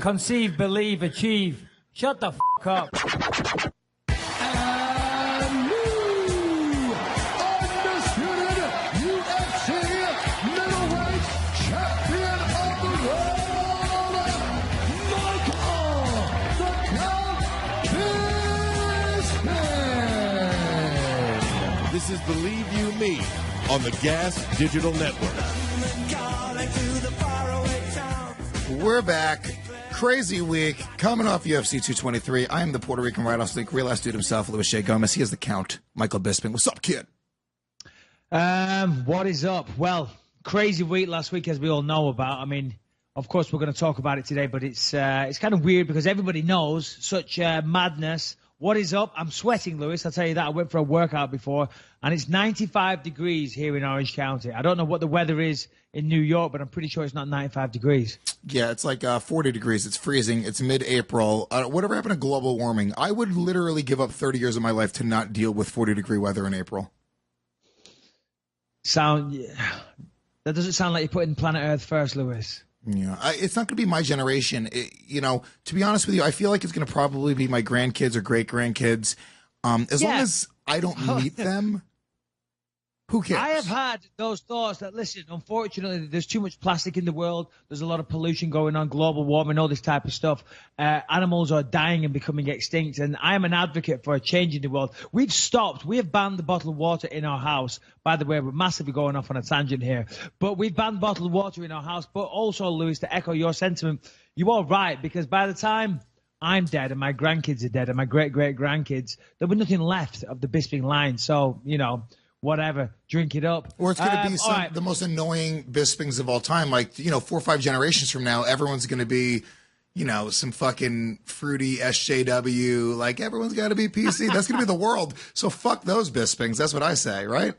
conceive, believe, achieve. Shut the f*** up. And new undisputed UFC middleweight champion of the world, Michael the Count Bisping. This is Believe You Me on the Gas Digital Network. We're back. Crazy week. Coming off UFC 223. I am the Puerto Rican Right Off Sleek, real ass dude himself, Louis Shea Gomez. He is the Count, Michael Bisping. What's up, kid? What is up? Well, crazy week last week, as we all know about. I mean, of course, we're going to talk about it today, but it's kind of weird because everybody knows such madness. What is up? I'm sweating, Lewis. I'll tell you that. I went for a workout before, and it's 95 degrees here in Orange County. I don't know what the weather is in New York, but I'm pretty sure it's not 95 degrees. Yeah, it's like 40 degrees. It's freezing. It's mid-April. Whatever happened to global warming? I would literally give up 30 years of my life to not deal with 40-degree weather in April. That doesn't sound like you're putting planet Earth first, Lewis. Yeah, it's not going to be my generation. To be honest with you, I feel like it's going to probably be my grandkids or great-grandkids. As long as I don't meet them, who cares? I have had those thoughts that, listen, unfortunately, there's too much plastic in the world. There's a lot of pollution going on, global warming, all this type of stuff. Animals are dying and becoming extinct, and I am an advocate for a change in the world. We have banned the bottled water in our house. By the way, we're massively going off on a tangent here. But we've banned bottled water in our house. But also, Lewis, to echo your sentiment, you are right, because by the time I'm dead and my grandkids are dead and my great-great-grandkids, there'll be nothing left of the Bisping line. So, whatever, drink it up. Or it's going to be the most annoying Bispings of all time. Like, 4 or 5 generations from now, everyone's going to be, some fucking fruity SJW. Like, everyone's got to be PC. That's going to be the world. So fuck those Bispings. That's what I say, right?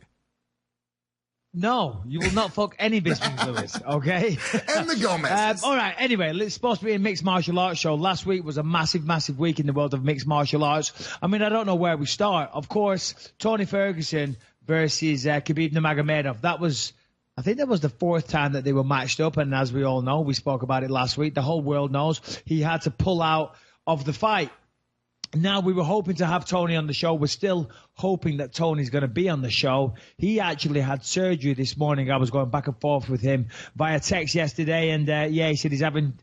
No, you will not fuck any Bispings, Lewis, okay? And the Gomez. All right, anyway, it's supposed to be a mixed martial arts show. Last week was a massive, massive week in the world of mixed martial arts. I mean, I don't know where we start. Of course, Tony Ferguson versus Khabib Nurmagomedov. I think that was the 4th time that they were matched up, and as we all know, we spoke about it last week, the whole world knows he had to pull out of the fight. Now, we were hoping to have Tony on the show. We're still hoping that Tony's going to be on the show. He actually had surgery this morning. I was going back and forth with him via text yesterday, and he said he's having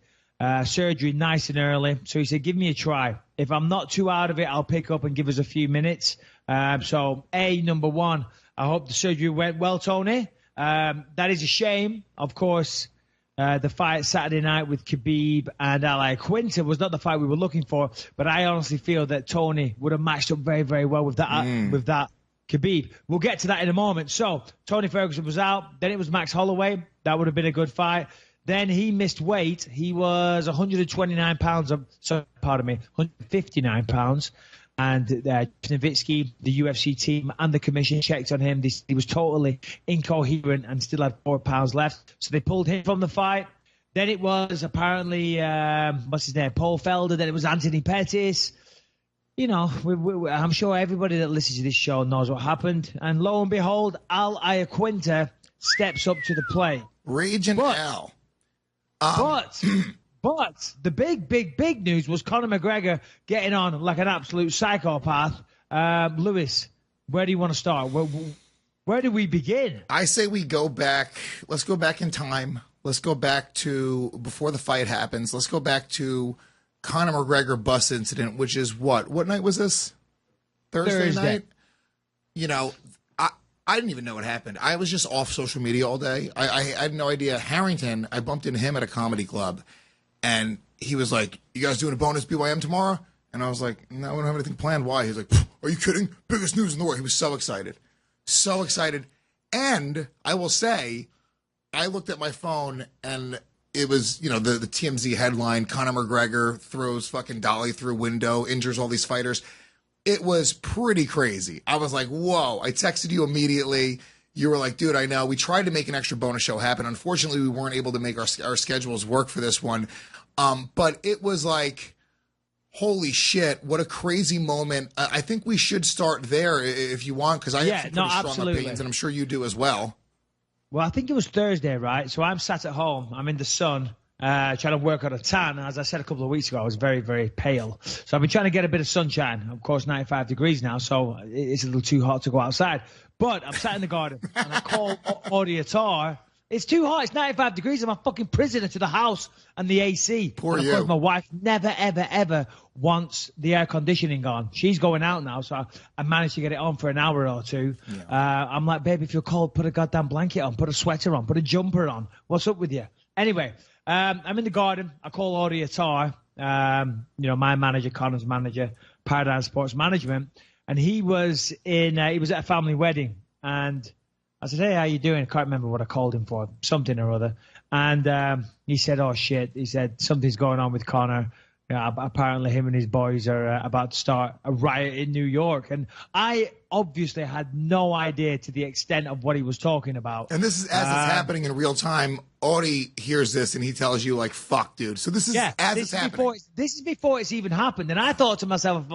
surgery nice and early. So he said, give me a try. If I'm not too out of it, I'll pick up and give us a few minutes. Number one, I hope the surgery went well, Tony. That is a shame. Of course, the fight Saturday night with Khabib and Ali Quinta was not the fight we were looking for, but I honestly feel that Tony would have matched up very, very well with that Khabib. We'll get to that in a moment. So Tony Ferguson was out. Then it was Max Holloway. That would have been a good fight. Then he missed weight. He was 129 pounds. 159 pounds. And Nowitzki, the UFC team, and the commission checked on him. He was totally incoherent and still had 4 pounds left. So they pulled him from the fight. Then it was apparently, what's his name, Paul Felder. Then it was Anthony Pettis. I'm sure everybody that listens to this show knows what happened. And lo and behold, Al Iaquinta steps up to the plate. Raging Al. But the big news was Conor McGregor getting on like an absolute psychopath. Lewis, where do you want to start? Where do we begin? I say we go back. Let's go back in time. Let's go back to before the fight happens. Let's go back to Conor McGregor bus incident, which is what? What night was this? Thursday night? I didn't even know what happened. I was just off social media all day. I had no idea. Harrington, I bumped into him at a comedy club. And he was like, you guys doing a bonus BYM tomorrow? And I was like, no, I don't have anything planned. Why? He's like, are you kidding? Biggest news in the world. He was so excited. So excited. And I will say, I looked at my phone and it was, the TMZ headline, Conor McGregor throws fucking dolly through window, injures all these fighters. It was pretty crazy. I was like, whoa. I texted you immediately. You were like, dude, I know. We tried to make an extra bonus show happen. Unfortunately, we weren't able to make our schedules work for this one. But it was like, holy shit, what a crazy moment. I think we should start there if you want, because I have some pretty strong opinions, and I'm sure you do as well. Well, I think it was Thursday, right? So I'm sat at home. I'm in the sun. trying to work on a tan. As I said a couple of weeks ago, I was very, very pale. So I've been trying to get a bit of sunshine. Of course, 95 degrees now, so it's a little too hot to go outside. But I'm sat in the garden, and I call Audiatar. It's too hot. It's 95 degrees. I'm a fucking prisoner to the house and the AC. Poor and of course, my wife never, ever, ever wants the air conditioning on. She's going out now, so I managed to get it on for an hour or two. Yeah. I'm like, baby, if you're cold, put a goddamn blanket on, put a sweater on, put a jumper on. What's up with you? Anyway, I'm in the garden. I call Audiatar, my manager, Connor's manager, Paradigm Sports Management, and he was at a family wedding, and I said, hey, how you doing? I can't remember what I called him for, something or other. And he said, oh, shit. He said, something's going on with Connor. Apparently him and his boys are about to start a riot in New York. And I obviously had no idea to the extent of what he was talking about. And this is as it's happening in real time. Audie hears this and he tells you, like, fuck, dude. So this is it's happening. This is before it's even happened. And I thought to myself,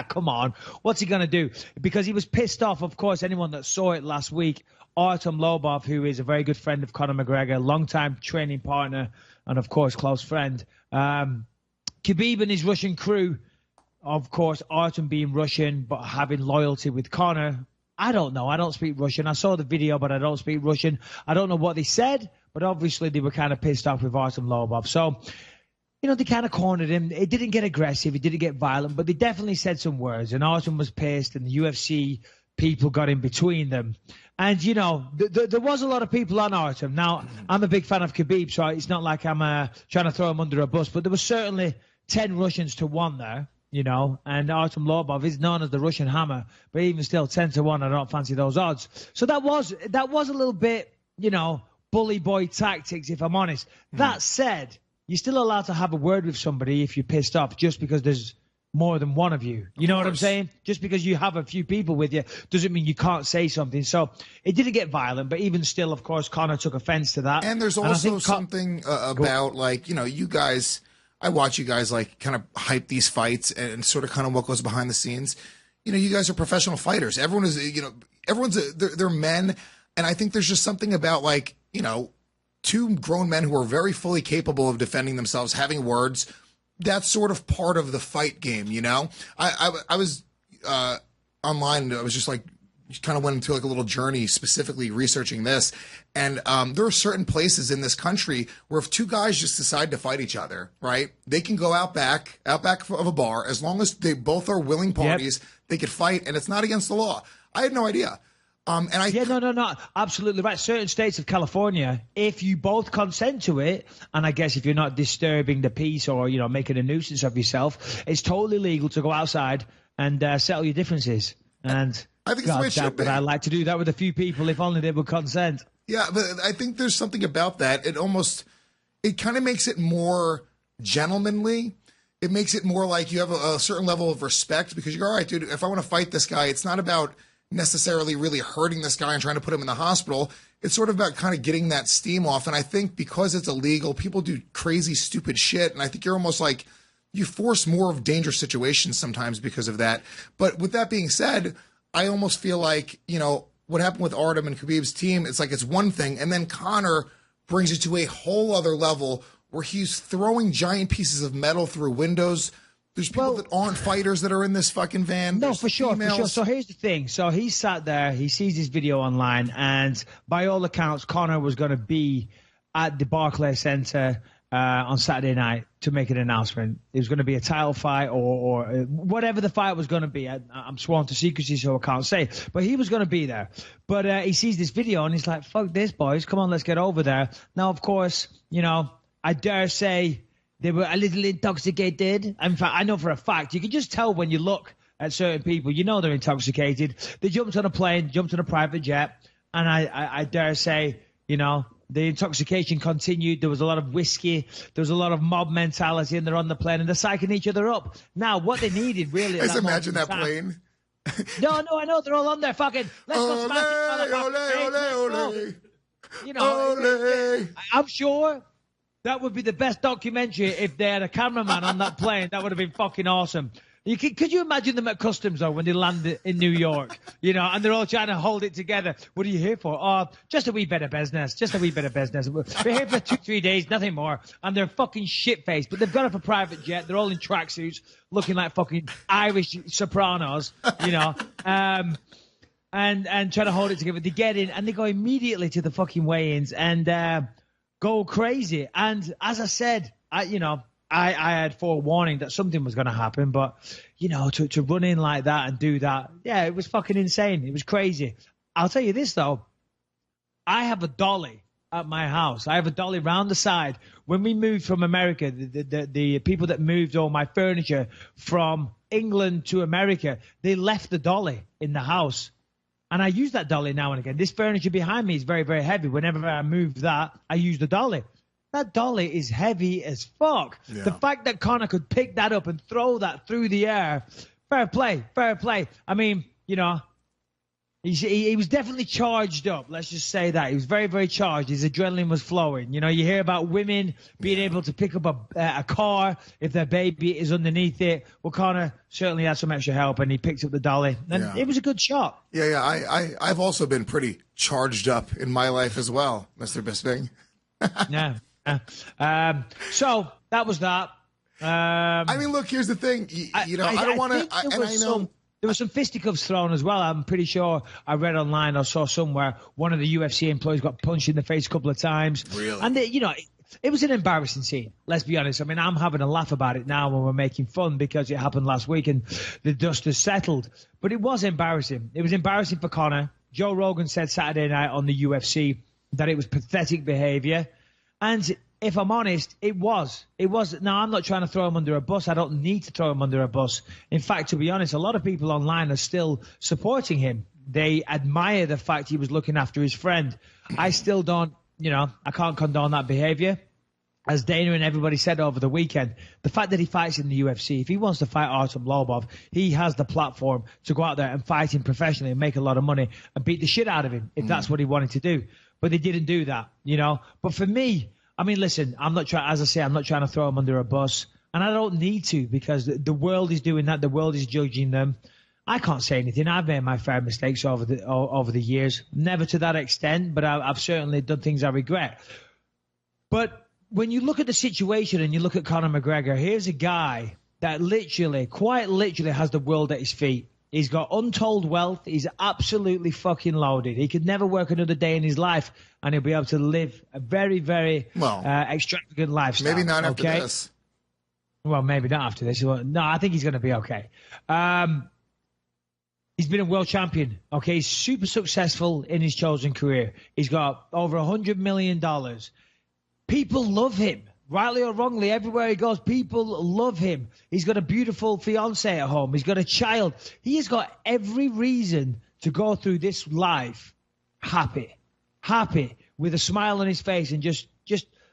come on. What's he going to do? Because he was pissed off, of course, anyone that saw it last week. Artem Lobov, who is a very good friend of Conor McGregor, longtime training partner, and, of course, close friend. Khabib and his Russian crew, of course, Artem being Russian but having loyalty with Conor. I don't know. I don't speak Russian. I saw the video, but I don't speak Russian. I don't know what they said, but obviously they were kind of pissed off with Artem Lobov. So, they kind of cornered him. It didn't get aggressive. It didn't get violent, but they definitely said some words, and Artem was pissed, and the UFC people got in between them. And, there was a lot of people on Artem. Now, I'm a big fan of Khabib, so it's not like I'm trying to throw him under a bus, but there was certainly 10 Russians to 1 there, and Artem Lobov is known as the Russian hammer, but even still 10 to 1, I don't fancy those odds. So that was a little bit, bully boy tactics, if I'm honest. That said, you're still allowed to have a word with somebody if you're pissed off just because there's more than one of you. You know what I'm saying? Just because you have a few people with you doesn't mean you can't say something. So it didn't get violent, but even still, of course, Conor took offense to that. And there's also something about, like, you guys, I watch you guys, like, kind of hype these fights and sort of kind of what goes behind the scenes. You guys are professional fighters. Everyone is, they're men. And I think there's just something about, like, two grown men who are very fully capable of defending themselves, having words. That's sort of part of the fight game, I was online, and I was just like, kind of went into like a little journey specifically researching this. And there are certain places in this country where if two guys just decide to fight each other, right, they can go out back of a bar. As long as they both are willing parties, they could fight, and it's not against the law. I had no idea. No, absolutely right. Certain states of California, if you both consent to it, and I guess if you're not disturbing the peace or making a nuisance of yourself, it's totally legal to go outside and settle your differences. And I think it's the way it should be. But I'd like to do that with a few people if only they would consent. Yeah, but I think there's something about that. It kind of makes it more gentlemanly. It makes it more like you have a certain level of respect because you're all right, dude. If I want to fight this guy, it's not about necessarily really hurting this guy and trying to put him in the hospital. It's sort of about kind of getting that steam off. And I think because it's illegal, people do crazy, stupid shit. And I think you're almost like you force more of dangerous situations sometimes because of that. But with that being said, I almost feel like, what happened with Artem and Khabib's team, it's like it's one thing. And then Conor brings it to a whole other level where he's throwing giant pieces of metal through windows. There's people that aren't fighters that are in this fucking van. No, for sure. So here's the thing. So he sat there, he sees this video online, and by all accounts, Conor was going to be at the Barclays Center on Saturday night to make an announcement. It was going to be a title fight or whatever the fight was going to be. I'm sworn to secrecy, so I can't say. But he was going to be there. But he sees this video, and he's like, fuck this, boys. Come on, let's get over there. Now, of course, I dare say they were a little intoxicated. In fact, I know for a fact, you can just tell when you look at certain people, they're intoxicated. They jumped on a plane, jumped on a private jet, and I dare say, the intoxication continued. There was a lot of whiskey. There was a lot of mob mentality, and they're on the plane, and they're psyching each other up. Now, what they needed really... Just imagine that plane. No, I know. They're all on there fucking... Let's go smash each other. I'm sure... That would be the best documentary if they had a cameraman on that plane. That would have been fucking awesome. Could you imagine them at customs, though, when they land in New York, and they're all trying to hold it together? What are you here for? Oh, just a wee bit of business. Just a wee bit of business. We're here for 2-3 days, nothing more. And they're fucking shit-faced, but they've got up a private jet. They're all in tracksuits, looking like fucking Irish sopranos, and trying to hold it together. They get in, and they go immediately to the fucking weigh-ins and go crazy. And as I said, I had forewarning that something was going to happen, but, to run in like that and do that, yeah, it was fucking insane. It was crazy. I'll tell you this, though. I have a dolly at my house. I have a dolly round the side. When we moved from America, the people that moved all my furniture from England to America, they left the dolly in the house. And I use that dolly now and again. This furniture behind me is very, very heavy. Whenever I move that, I use the dolly. That dolly is heavy as fuck. Yeah. The fact that Conor could pick that up and throw that through the air, fair play, fair play. I mean, he was definitely charged up. Let's just say that. He was very, very charged. His adrenaline was flowing. You hear about women being able to pick up a car if their baby is underneath it. Well, Conor certainly had some extra help, and he picked up the dolly. And it was a good shot. Yeah. I've also been pretty charged up in my life as well, Mr. Bisping. Yeah. So that was that. I mean, look, here's the thing. I don't want to. There were some fisticuffs thrown as well. I'm pretty sure I read online or saw somewhere one of the UFC employees got punched in the face a couple of times. Really? And it was an embarrassing scene. Let's be honest. I mean, I'm having a laugh about it now when we're making fun because it happened last week and the dust has settled. But it was embarrassing. It was embarrassing for Conor. Joe Rogan said Saturday night on the UFC that it was pathetic behavior. And if I'm honest, it was. Now, I'm not trying to throw him under a bus. I don't need to throw him under a bus. In fact, to be honest, a lot of people online are still supporting him. They admire the fact he was looking after his friend. I still don't, I can't condone that behavior. As Dana and everybody said over the weekend, the fact that he fights in the UFC, if he wants to fight Artem Lobov, he has the platform to go out there and fight him professionally and make a lot of money and beat the shit out of him if that's what he wanted to do. But they didn't do that, But for me, I mean, listen, I'm not trying to throw him under a bus. And I don't need to because the world is doing that. The world is judging them. I can't say anything. I've made my fair mistakes over the years. Never to that extent, but I've certainly done things I regret. But when you look at the situation and you look at Conor McGregor, here's a guy that quite literally has the world at his feet. He's got untold wealth. He's absolutely fucking loaded. He could never work another day in his life, and he'll be able to live a very, very extravagant lifestyle. Maybe not after this. Well, maybe not after this. No, I think he's going to be okay. He's been a world champion. Okay, he's super successful in his chosen career. He's got over $100 million. People love him. Rightly or wrongly, everywhere he goes, people love him. He's got a beautiful fiancée at home. He's got a child. He has got every reason to go through this life happy, with a smile on his face and just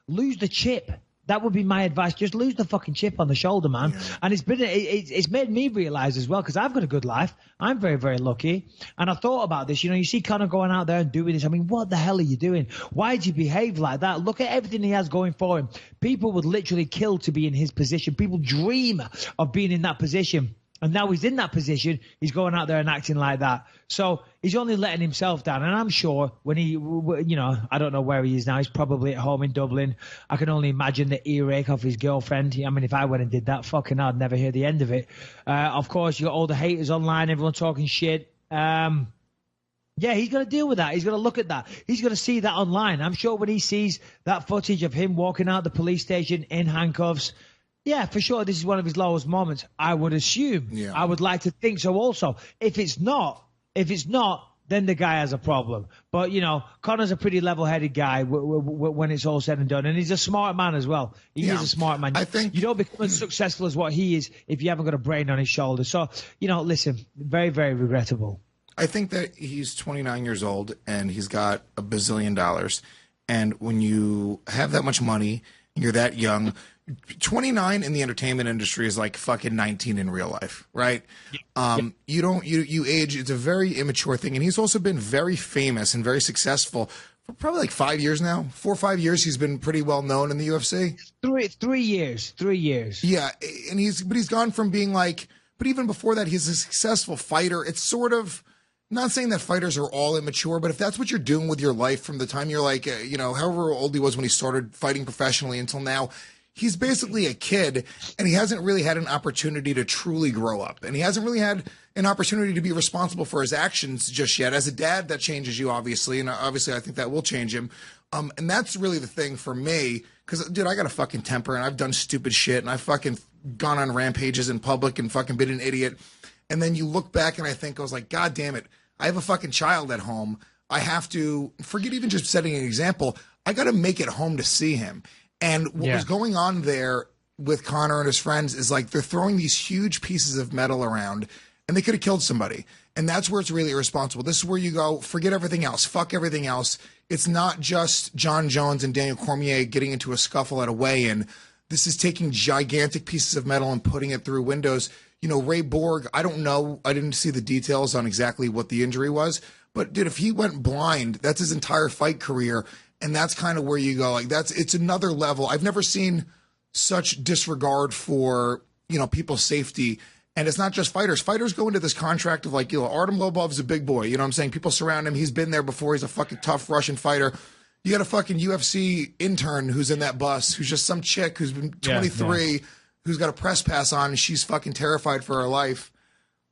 lose the chip. That would be my advice. Just lose the fucking chip on the shoulder, man. Yeah. And it's made me realize as well, because I've got a good life. I'm very, very lucky. And I thought about this. You see Conor going out there and doing this. I mean, what the hell are you doing? Why do you behave like that? Look at everything he has going for him. People would literally kill to be in his position. People dream of being in that position. And now he's in that position, he's going out there and acting like that. So he's only letting himself down. And I'm sure when I don't know where he is now. He's probably at home in Dublin. I can only imagine the earache of his girlfriend. I mean, if I went and did that, fucking I'd never hear the end of it. Of course, you got all the haters online, everyone talking shit. Yeah, he's going to deal with that. He's going to look at that. He's going to see that online. I'm sure when he sees that footage of him walking out the police station in handcuffs, yeah, for sure, this is one of his lowest moments, I would assume. Yeah. I would like to think so also. If it's not, then the guy has a problem. But, Conor's a pretty level-headed guy when it's all said and done. And he's a smart man as well. He is a smart man. I think you don't become as successful as what he is if you haven't got a brain on his shoulder. So, listen, very, very regrettable. I think that he's 29 years old and he's got $1 bazillion. And when you have that much money, you're that young, 29 in the entertainment industry is like fucking 19 in real life, right? Yeah. You age. It's a very immature thing. And he's also been very famous and very successful for probably like 5 years now. 4 or 5 years. He's been pretty well known in the UFC. 3 years. 3 years. Yeah. And he's gone from being like But even before that, he's a successful fighter. It's sort of not saying that fighters are all immature, but if that's what you're doing with your life from the time you're like, however old he was when he started fighting professionally until now, he's basically a kid, and he hasn't really had an opportunity to truly grow up. And he hasn't really had an opportunity to be responsible for his actions just yet. As a dad, that changes you, obviously. And obviously, I think that will change him. And that's really the thing for me. Because, dude, I got a fucking temper, and I've done stupid shit, and I've fucking gone on rampages in public and fucking been an idiot. And then you look back, and I was like, God damn it. I have a fucking child at home. I have to, forget even just setting an example, I got to make it home to see him. And what was going on there with Conor and his friends is like they're throwing these huge pieces of metal around, and they could have killed somebody. And that's where it's really irresponsible. This is where you go, forget everything else. Fuck everything else. It's not just John Jones and Daniel Cormier getting into a scuffle at a weigh-in. This is taking gigantic pieces of metal and putting it through windows. Ray Borg, I don't know. I didn't see the details on exactly what the injury was. But, dude, if he went blind, that's his entire fight career. And that's kind of where you go. Like, it's another level. I've never seen such disregard for, people's safety. And it's not just fighters. Fighters go into this contract of like, Artem Lobov's a big boy. You know what I'm saying? People surround him. He's been there before. He's a fucking tough Russian fighter. You got a fucking UFC intern who's in that bus, who's just some chick who's been 23, who's got a press pass on, and she's fucking terrified for her life.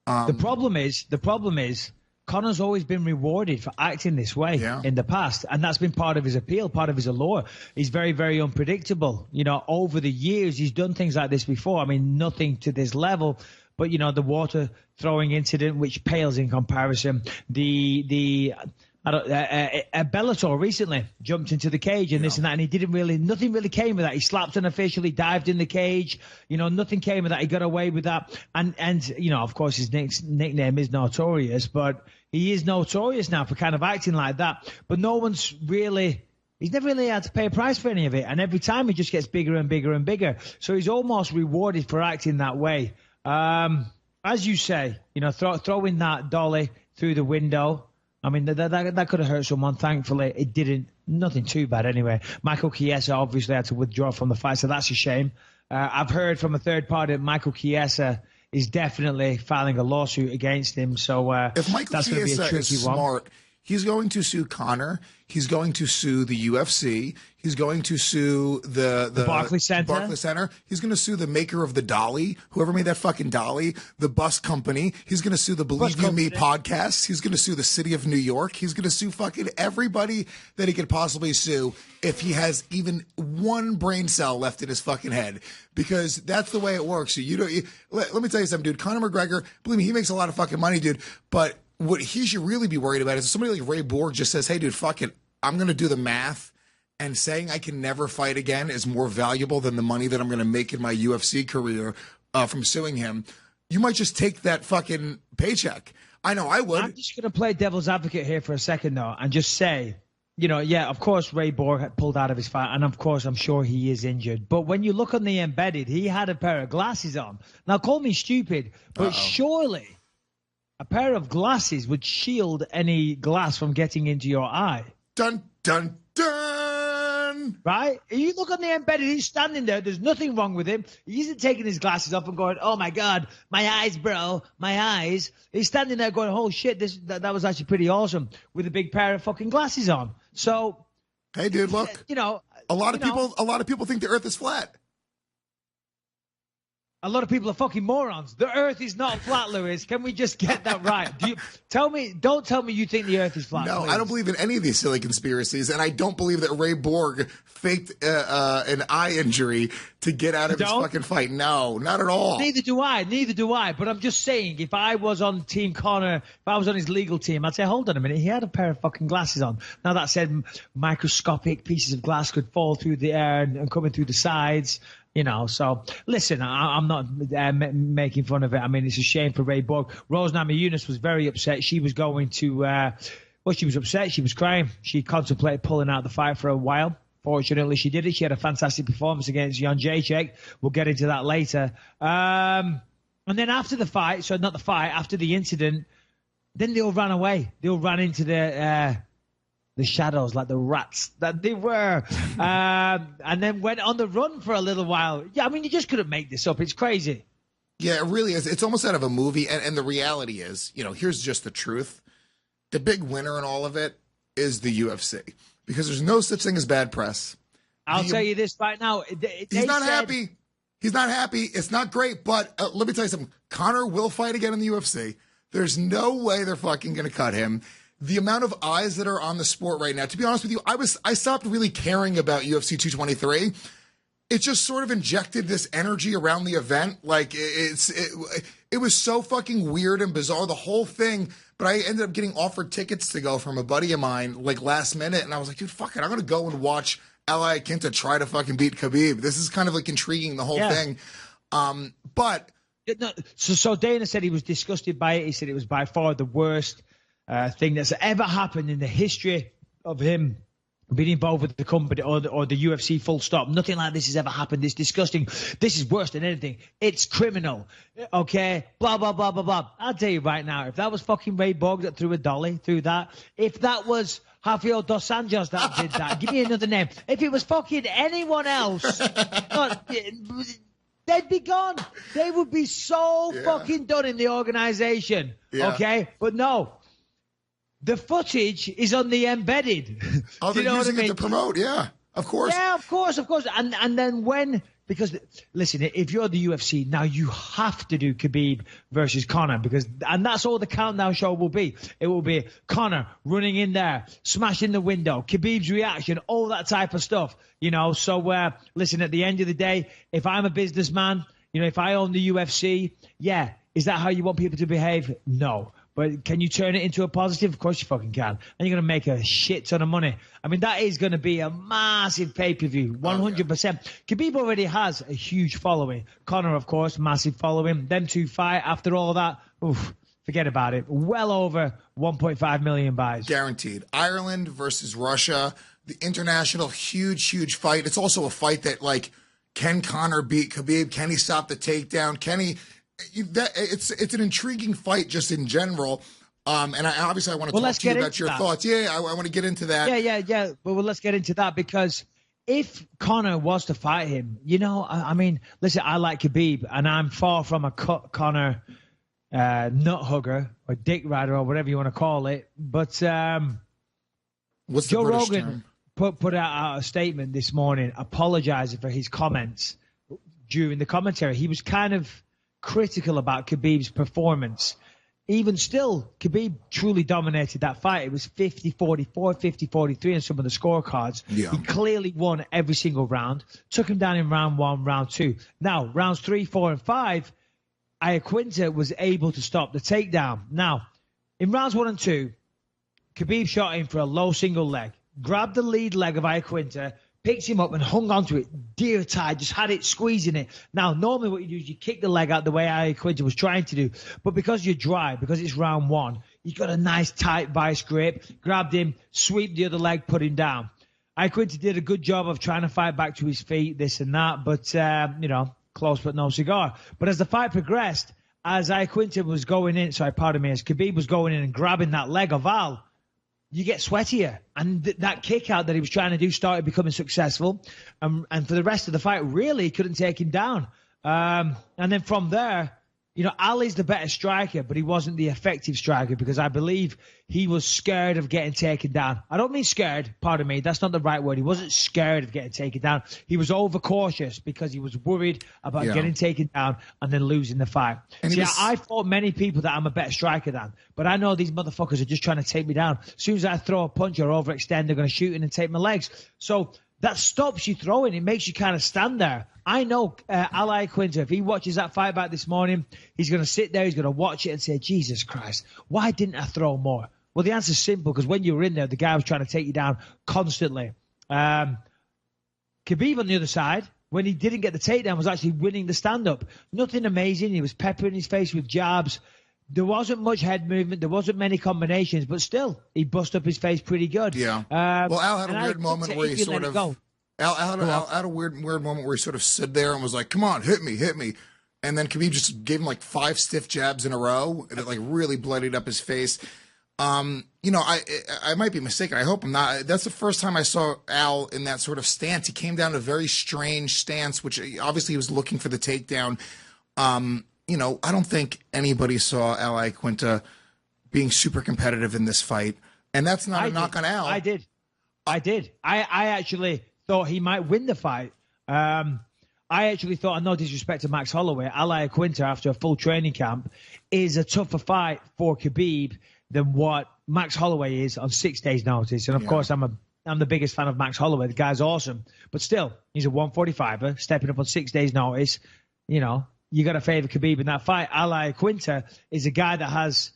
The problem is, Conor's always been rewarded for acting this way in the past, and that's been part of his appeal, part of his allure. He's very, very unpredictable. Over the years, he's done things like this before. I mean, nothing to this level, but the water throwing incident, which pales in comparison. Bellator recently jumped into the cage and this and that, and nothing really came of that. He slapped an official, he dived in the cage, nothing came of that. He got away with that. And of course, his nickname is Notorious, but he is notorious now for kind of acting like that. But he's never really had to pay a price for any of it. And every time he just gets bigger and bigger and bigger. So he's almost rewarded for acting that way. As you say, throwing that dolly through the window, I mean, that could have hurt someone. Thankfully, it didn't. Nothing too bad anyway. Michael Chiesa obviously had to withdraw from the fight, so that's a shame. I've heard from a third party that Michael Chiesa is definitely filing a lawsuit against him. So if Michael that's going to be a Chiesa tricky is one. smart, he's going to sue Conor. He's going to sue the UFC. He's going to sue the Barclays Center. He's going to sue the maker of the dolly, whoever made that fucking dolly, the bus company. He's going to sue the Believe You Me podcast. He's going to sue the city of New York. He's going to sue fucking everybody that he could possibly sue if he has even one brain cell left in his fucking head, because that's the way it works. Let me tell you something, dude. Conor McGregor, believe me, he makes a lot of fucking money, dude, but what he should really be worried about is if somebody like Ray Borg just says, hey, dude, fuck it, I'm going to do the math, and saying I can never fight again is more valuable than the money that I'm going to make in my UFC career from suing him. You might just take that fucking paycheck. I know I would. I'm just going to play devil's advocate here for a second, though, and just say, of course, Ray Borg had pulled out of his fight, and of course, I'm sure he is injured. But when you look on the embedded, he had a pair of glasses on. Now, call me stupid, but surely a pair of glasses would shield any glass from getting into your eye. Dun, dun, dun. Right? You look on the embedded, he's standing there. There's nothing wrong with him. He isn't taking his glasses off and going, oh, my God, my eyes, bro, my eyes. He's standing there going, oh, shit, that was actually pretty awesome with a big pair of fucking glasses on. So, hey, dude, look. A lot of people think the earth is flat. A lot of people are fucking morons. The earth is not flat, Lewis. Can we just get that right? Don't tell me you think the earth is flat. No, please. I don't believe in any of these silly conspiracies, and I don't believe that Ray Borg faked an eye injury to get out of his fucking fight. No, not at all. Neither do I. But I'm just saying, if I was on Team Conor, if I was on his legal team, I'd say, hold on a minute. He had a pair of fucking glasses on. Now, that said, microscopic pieces of glass could fall through the air and coming through the sides. So listen, I'm not making fun of it. I mean, it's a shame for Ray Borg. Rose Namajunas was very upset. She was going to, she was upset. She was crying. She contemplated pulling out the fight for a while. Fortunately, she did it. She had a fantastic performance against Jan Jacek. We'll get into that later. And then after the fight, after the incident, then they all ran away. They all ran into the shadows like the rats that they were, and then went on the run for a little while. Yeah, I mean, you just couldn't make this up. It's crazy. Yeah, it really is. It's almost out of a movie. And the reality is, here's just the truth. The big winner in all of it is the UFC because there's no such thing as bad press. I'll tell you this right now. He's not happy. He's not happy. It's not great. But let me tell you something. Conor will fight again in the UFC. There's no way they're fucking going to cut him. The amount of eyes that are on the sport right now, to be honest with you, I stopped really caring about UFC 223. It just sort of injected this energy around the event. Like it was so fucking weird and bizarre, the whole thing. But I ended up getting offered tickets to go from a buddy of mine, like last minute. And I was like, dude, fuck it. I'm going to go and watch Ali Quinta try to fucking beat Khabib. This is kind of like intriguing, the whole thing. But so Dana said he was disgusted by it. He said it was by far the worst thing that's ever happened in the history of him being involved with the company or the UFC, full stop. Nothing like this has ever happened. It's disgusting. This is worse than anything. It's criminal. Okay? Blah, blah, blah, blah, blah. I'll tell you right now, if that was fucking Ray Borg that threw a dolly through that, if that was Rafael Dos Anjos that did that, give me another name. If it was fucking anyone else, they'd be gone. They would be so fucking done in the organization. Yeah. Okay? But no. The footage is on the embedded. Oh, they're using it to promote, yeah. Of course. Yeah, of course. And then because listen, if you're the UFC, now you have to do Khabib versus Conor and that's all the countdown show will be. It will be Conor running in there, smashing the window, Khabib's reaction, all that type of stuff, So, listen, at the end of the day, if I'm a businessman, if I own the UFC, is that how you want people to behave? No. But can you turn it into a positive? Of course you fucking can. And you're going to make a shit ton of money. I mean, that is going to be a massive pay-per-view, 100%. Khabib already has a huge following. Conor, of course, massive following. Them two fight after all that. Oof, forget about it. Well over 1.5 million buys. Guaranteed. Ireland versus Russia. The international, huge fight. It's also a fight that, can Conor beat Khabib? Can he stop the takedown? Can he... It's an intriguing fight just in general, and I want to talk to you about your thoughts. Yeah, I want to get into that. Yeah. Well, let's get into that because if Conor was to fight him, I mean, listen, I like Khabib, and I'm far from a Conor nut hugger or dick rider or whatever you want to call it. But what's Joe the British Rogan term? put out a statement this morning apologizing for his comments during the commentary. He was kind of critical about Khabib's performance. Even still, Khabib truly dominated that fight. It was 50-44, 50-43 in some of the scorecards. Yeah. He clearly won every single round. Took him down in round 1, round 2. Now, rounds 3, 4, and 5, Iaquinta was able to stop the takedown. Now, in rounds 1 and 2, Khabib shot in for a low single leg, grabbed the lead leg of Iaquinta, picked him up and hung onto it, deer tied, just had it squeezing it. Now, normally what you do is you kick the leg out the way Iaquinta was trying to do. But because you're dry, because it's round 1, you got a nice tight vice grip, grabbed him, sweep the other leg, put him down. Iaquinta did a good job of trying to fight back to his feet, this and that, but, close but no cigar. But as the fight progressed, as Iaquinta was going in, as Khabib was going in and grabbing that leg of Al, you get sweatier. And that kick out that he was trying to do started becoming successful. And for the rest of the fight, really couldn't take him down. And then from there, Ali's the better striker, but he wasn't the effective striker because I believe he was scared of getting taken down. I don't mean scared, pardon me. That's not the right word. He wasn't scared of getting taken down. He was overcautious because he was worried about getting taken down and then losing the fight. And I fought many people that I'm a better striker than, but I know these motherfuckers are just trying to take me down. As soon as I throw a punch or overextend, they're going to shoot in and take my legs. So that stops you throwing. It makes you kind of stand there. I know Ali Quinta, if he watches that fight back this morning, he's going to sit there, he's going to watch it and say, Jesus Christ, why didn't I throw more? Well, the answer's simple, because when you were in there, the guy was trying to take you down constantly. Khabib on the other side, when he didn't get the takedown, was actually winning the stand-up. Nothing amazing. He was peppering his face with jabs. There wasn't much head movement. There wasn't many combinations, but still, he bust up his face pretty good. Yeah. Well, Al had a weird moment where he sort of... Al had a weird moment where he sort of stood there and was like, come on, hit me. And then Khabib just gave him 5 stiff jabs in a row, and it really bloodied up his face. I might be mistaken. I hope I'm not. That's the first time I saw Al in that sort of stance. He came down a very strange stance, which obviously he was looking for the takedown. I don't think anybody saw Al Quinta being super competitive in this fight. And that's not a knock on Al. I did. I actually thought he might win the fight. I actually thought, no disrespect to Max Holloway, Al Quinta, after a full training camp, is a tougher fight for Khabib than what Max Holloway is on 6 days' notice. And, of course, I'm the biggest fan of Max Holloway. The guy's awesome. But still, he's a 145er, stepping up on 6 days' notice. You got to favor Khabib in that fight. Al Quinta is a guy that has,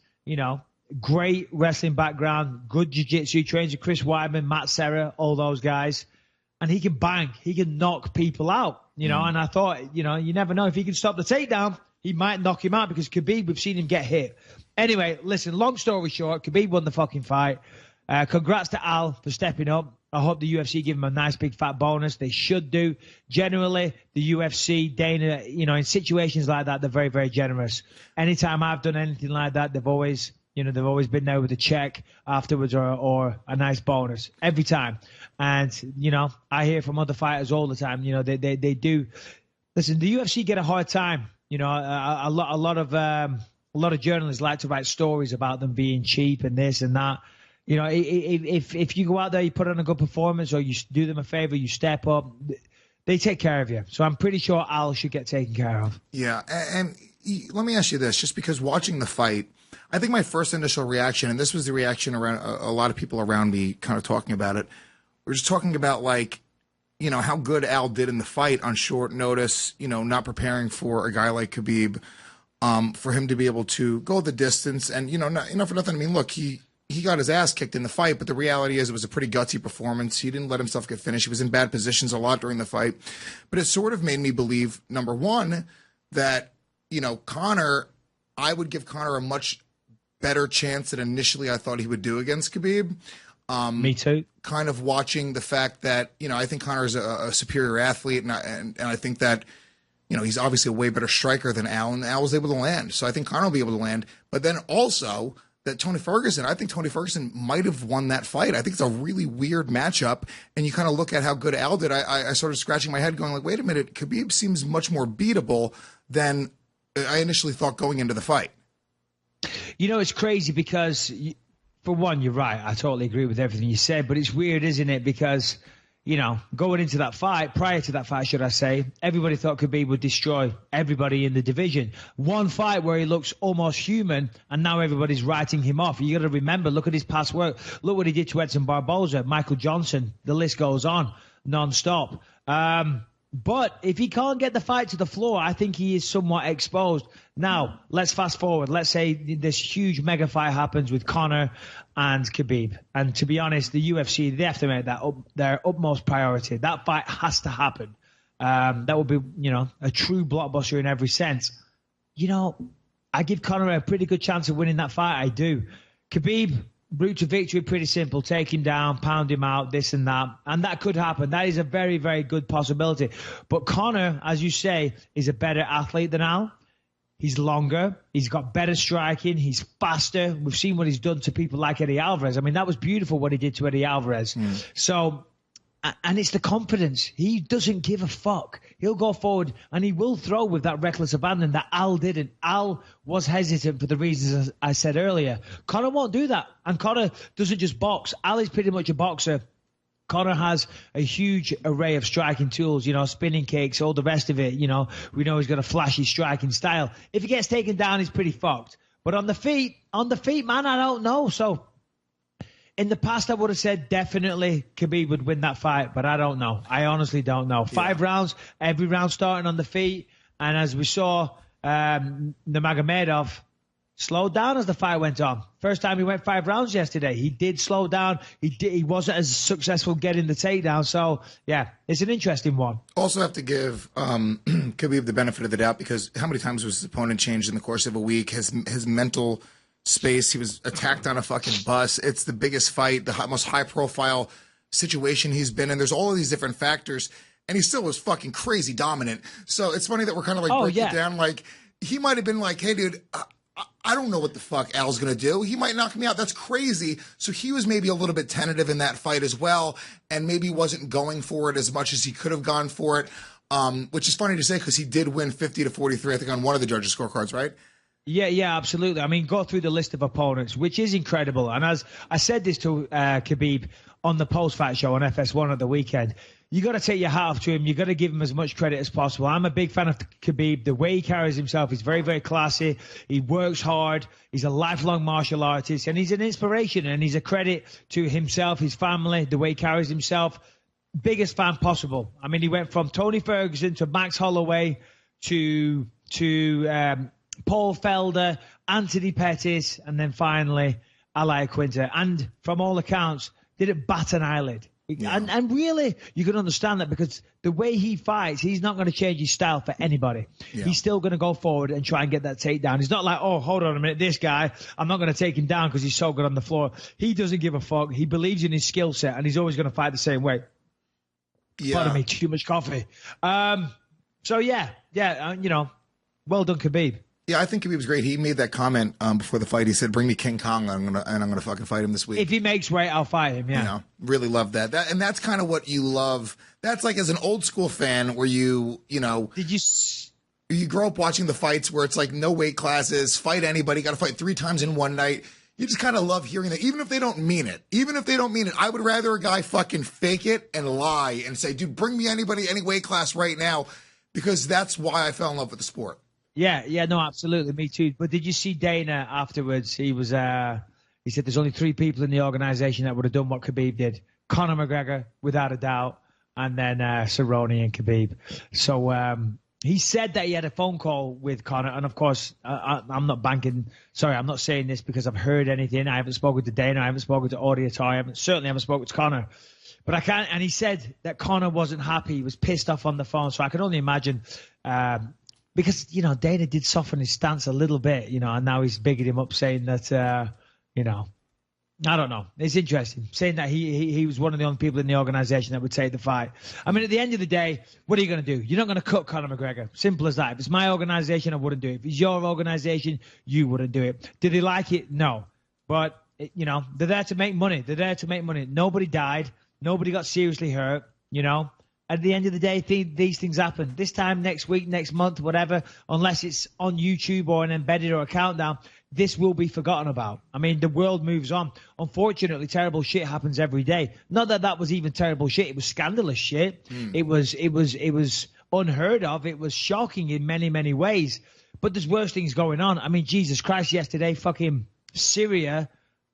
great wrestling background, good jiu-jitsu, trains with Chris Weidman, Matt Serra, all those guys. And he can bang. He can knock people out, and I thought, you never know. If he can stop the takedown, he might knock him out because Khabib, we've seen him get hit. Anyway, listen, long story short, Khabib won the fucking fight. Congrats to Al for stepping up. I hope the UFC give him a nice big fat bonus. They should do. Generally, the UFC, Dana, in situations like that, they're very, very generous. Anytime I've done anything like that, they've always been there with a check afterwards or a nice bonus every time. And, I hear from other fighters all the time, they do. Listen, the UFC get a hard time. A lot of journalists like to write stories about them being cheap and this and that. If you go out there, you put on a good performance or you do them a favor, you step up, they take care of you. So I'm pretty sure Al should get taken care of. Yeah. And let me ask you this, just because watching the fight, I think my first initial reaction, and this was the reaction around a lot of people around me kind of talking about it, we're just talking about how good Al did in the fight on short notice, not preparing for a guy like Khabib, for him to be able to go the distance. And, for nothing, I mean, look, he got his ass kicked in the fight, but the reality is it was a pretty gutsy performance. He didn't let himself get finished. He was in bad positions a lot during the fight. But it sort of made me believe, number one, that, Conor, I would give Conor a much better chance than initially I thought he would do against Khabib. Me too. Kind of watching the fact that, I think Conor is a superior athlete, and I think that, he's obviously a way better striker than Al, and Al was able to land. So I think Conor will be able to land. But then also that I think Tony Ferguson might have won that fight. I think it's a really weird matchup. And you kind of look at how good Al did. I started scratching my head going like, wait a minute, Khabib seems much more beatable than I initially thought going into the fight. It's crazy because, for one, you're right. I totally agree with everything you said. But it's weird, isn't it? Because, going into that fight, prior to that fight, should I say, everybody thought Khabib would destroy everybody in the division. One fight where he looks almost human, and now everybody's writing him off. You got to remember, look at his past work. Look what he did to Edson Barboza, Michael Johnson. The list goes on non-stop. But if he can't get the fight to the floor, I think he is somewhat exposed. Now, let's fast forward. Let's say this huge mega fight happens with Conor and Khabib. And to be honest, the UFC, they have to make that their utmost priority. That fight has to happen. That would be, a true blockbuster in every sense. I give Conor a pretty good chance of winning that fight. I do. Khabib, route to victory, pretty simple. Take him down, pound him out, this and that. And that could happen. That is a very, very good possibility. But Conor, as you say, is a better athlete than Al. He's longer. He's got better striking. He's faster. We've seen what he's done to people like Eddie Alvarez. I mean, that was beautiful what he did to Eddie Alvarez. So, and it's the confidence. He doesn't give a fuck. He'll go forward and he will throw with that reckless abandon that Al didn't. Al was hesitant for the reasons I said earlier. Conor won't do that. And Conor doesn't just box. Al is pretty much a boxer. Conor has a huge array of striking tools, spinning kicks, all the rest of it. We know he's got a flashy striking style. If he gets taken down, he's pretty fucked. But on the feet, man, I don't know. So in the past, I would have said definitely Khabib would win that fight, but I don't know. I honestly don't know. 5 rounds, every round starting on the feet. And as we saw, Nurmagomedov slowed down as the fight went on. First time he went 5 rounds yesterday. He did slow down. He wasn't as successful getting the takedown. So, yeah, it's an interesting one. Also have to give Khabib the benefit of the doubt because how many times was his opponent changed in the course of a week? His mental space. He was attacked on a fucking bus. It's the biggest fight, the most high-profile situation he's been in. There's all of these different factors, and he still was fucking crazy dominant. So it's funny that we're kind of breaking it down. Like, he might have been like, hey, dude, I don't know what the fuck Al's going to do. He might knock me out. That's crazy. So he was maybe a little bit tentative in that fight as well, and maybe wasn't going for it as much as he could have gone for it. which is funny to say because he did win 50-43, I think, on one of the judges' scorecards, right? Yeah, absolutely. I mean, go through the list of opponents, which is incredible. And as I said this to Khabib on the post-fight show on FS1 at the weekend, you got to take your hat off to him. You got to give him as much credit as possible. I'm a big fan of Khabib. The way he carries himself is very, very classy. He works hard. He's a lifelong martial artist, and he's an inspiration, and he's a credit to himself, his family, the way he carries himself. Biggest fan possible. I mean, he went from Tony Ferguson to Max Holloway to Paul Felder, Anthony Pettis, and then finally Al Quinta. And from all accounts, didn't bat an eyelid. Yeah. And really, you can understand that because the way he fights, he's not going to change his style for anybody. Yeah. He's still going to go forward and try and get that takedown. He's not like, oh, hold on a minute, this guy, I'm not going to take him down because he's so good on the floor. He doesn't give a fuck. He believes in his skill set, and he's always going to fight the same way. Yeah. Pardon me, too much coffee. So, well done, Khabib. Yeah, I think Khabib was great. He made that comment before the fight. He said, "Bring me King Kong, and I'm gonna fucking fight him this week." If he makes weight, I'll fight him. Yeah, you know, really love that. And that's kind of what you love. That's like as an old school fan, where you know, you grow up watching the fights where it's like no weight classes, fight anybody, got to fight 3 times in one night. You just kind of love hearing that, even if they don't mean it. Even if they don't mean it, I would rather a guy fucking fake it and lie and say, "Dude, bring me anybody, any weight class right now," because that's why I fell in love with the sport. Yeah, no, absolutely, me too. But did you see Dana afterwards? He was, he said there's only 3 people in the organization that would have done what Khabib did: Conor McGregor, without a doubt, and then Cerrone and Khabib. So he said that he had a phone call with Conor, and of course, I'm not saying this because I've heard anything. I haven't spoken to Dana, I haven't spoken to Audiatar, I certainly haven't spoken to Conor. But I can't, and he said that Conor wasn't happy, he was pissed off on the phone. So I can only imagine. Because, you know, Dana did soften his stance a little bit, you know, and now he's bigging him up saying that, you know, I don't know. It's interesting. Saying that he was one of the only people in the organization that would take the fight. I mean, at the end of the day, what are you going to do? You're not going to cut Conor McGregor. Simple as that. If it's my organization, I wouldn't do it. If it's your organization, you wouldn't do it. Did he like it? No. But, you know, they're there to make money. Nobody died. Nobody got seriously hurt, you know. At the end of the day, these things happen. This time, next week, next month, whatever, unless it's on YouTube or an embedded or a countdown, this will be forgotten about. I mean, the world moves on. Unfortunately, terrible shit happens every day. Not that was even terrible shit. It was scandalous shit. It was unheard of. It was shocking in many, many ways. But there's worse things going on. I mean, Jesus Christ, yesterday, fucking Syria,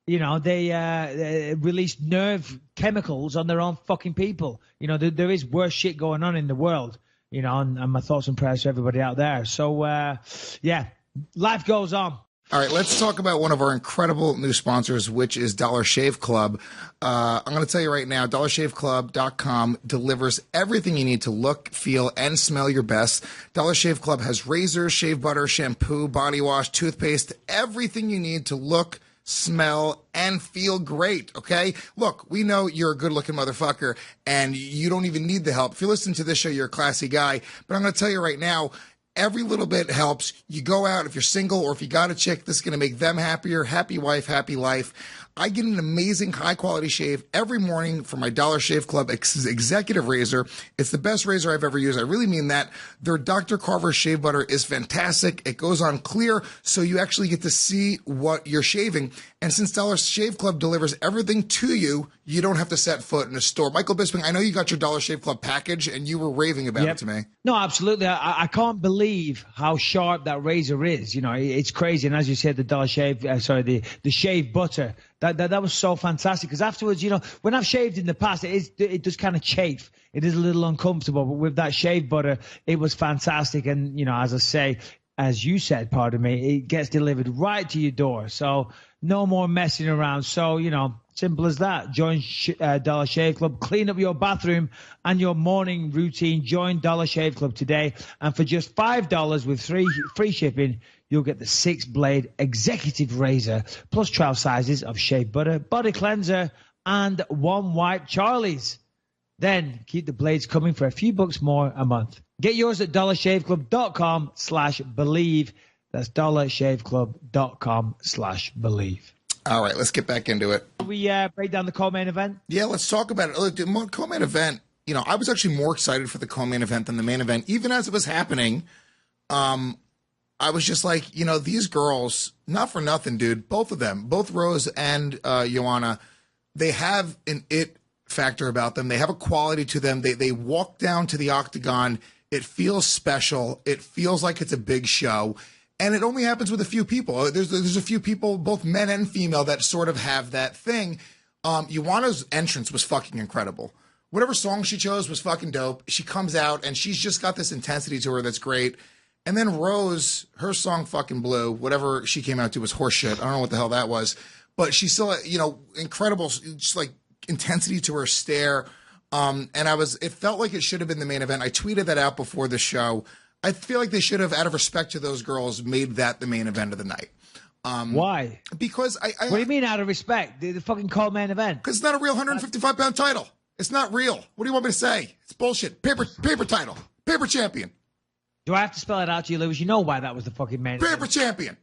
you know, they released nerve chemicals on their own fucking people. You know, there is worse shit going on in the world, you know, and my thoughts and prayers to everybody out there. So, yeah, life goes on. All right, let's talk about one of our incredible new sponsors, which is Dollar Shave Club. I'm going to tell you right now, dollarshaveclub.com delivers everything you need to look, feel, and smell your best. Dollar Shave Club has razors, shave butter, shampoo, body wash, toothpaste, everything you need to look, smell, and feel great, okay? Look, we know you're a good-looking motherfucker, and you don't even need the help. If you listen to this show, you're a classy guy. But I'm going to tell you right now, every little bit helps. You go out, if you're single or if you got a chick, this is going to make them happier. Happy wife, happy life. I get an amazing high-quality shave every morning from my Dollar Shave Club executive razor. It's the best razor I've ever used. I really mean that. Their Dr. Carver shave butter is fantastic. It goes on clear, so you actually get to see what you're shaving. And since Dollar Shave Club delivers everything to you, you don't have to set foot in a store. Michael Bisping, I know you got your Dollar Shave Club package, and you were raving about it to me. No, absolutely. I can't believe how sharp that razor is. You know, it's crazy. And as you said, the Dollar Shave, the shave butter, that was so fantastic. Because afterwards, you know, when I've shaved in the past, it does kind of chafe. It is a little uncomfortable. But with that shave butter, it was fantastic. And, you know, as you said, pardon me, it gets delivered right to your door. So no more messing around. So, you know, simple as that. Join Dollar Shave Club. Clean up your bathroom and your morning routine. Join Dollar Shave Club today. And for just $5 with free shipping, you'll get the 6-blade executive razor plus 12 sizes of shave butter, body cleanser, and 1 wipe Charlie's. Then keep the blades coming for a few bucks more a month. Get yours at dollarshaveclub.com/believe. That's dollarshaveclub.com/believe. All right, let's get back into it. We break down the co-main event? Yeah, let's talk about it. Look, the co-main event, I was actually more excited for the co-main event than the main event. Even as it was happening, I was just like, these girls, not for nothing, dude, both of them, both Rose and Joanna, they have an it factor about them. They have a quality to them. They walk down to the octagon. It feels special. It feels like it's a big show. And it only happens with a few people. There's a few people, both men and female, that sort of have that thing. Joanna's entrance was fucking incredible. Whatever song she chose was fucking dope. She comes out and she's just got this intensity to her that's great. And then Rose, her song fucking blew. Whatever she came out to was horseshit. I don't know what the hell that was. But she still, incredible, just like intensity to her stare. And it felt like it should have been the main event. I tweeted that out before the show. I feel like they should have, out of respect to those girls, made that the main event of the night. Why? Because I what do you mean out of respect? The fucking cold main event. Because it's not a real 155-pound title. It's not real. What do you want me to say? It's bullshit. Paper title. Paper champion. Do I have to spell it out to you, Lewis? You know why that was the fucking main event. Paper champion.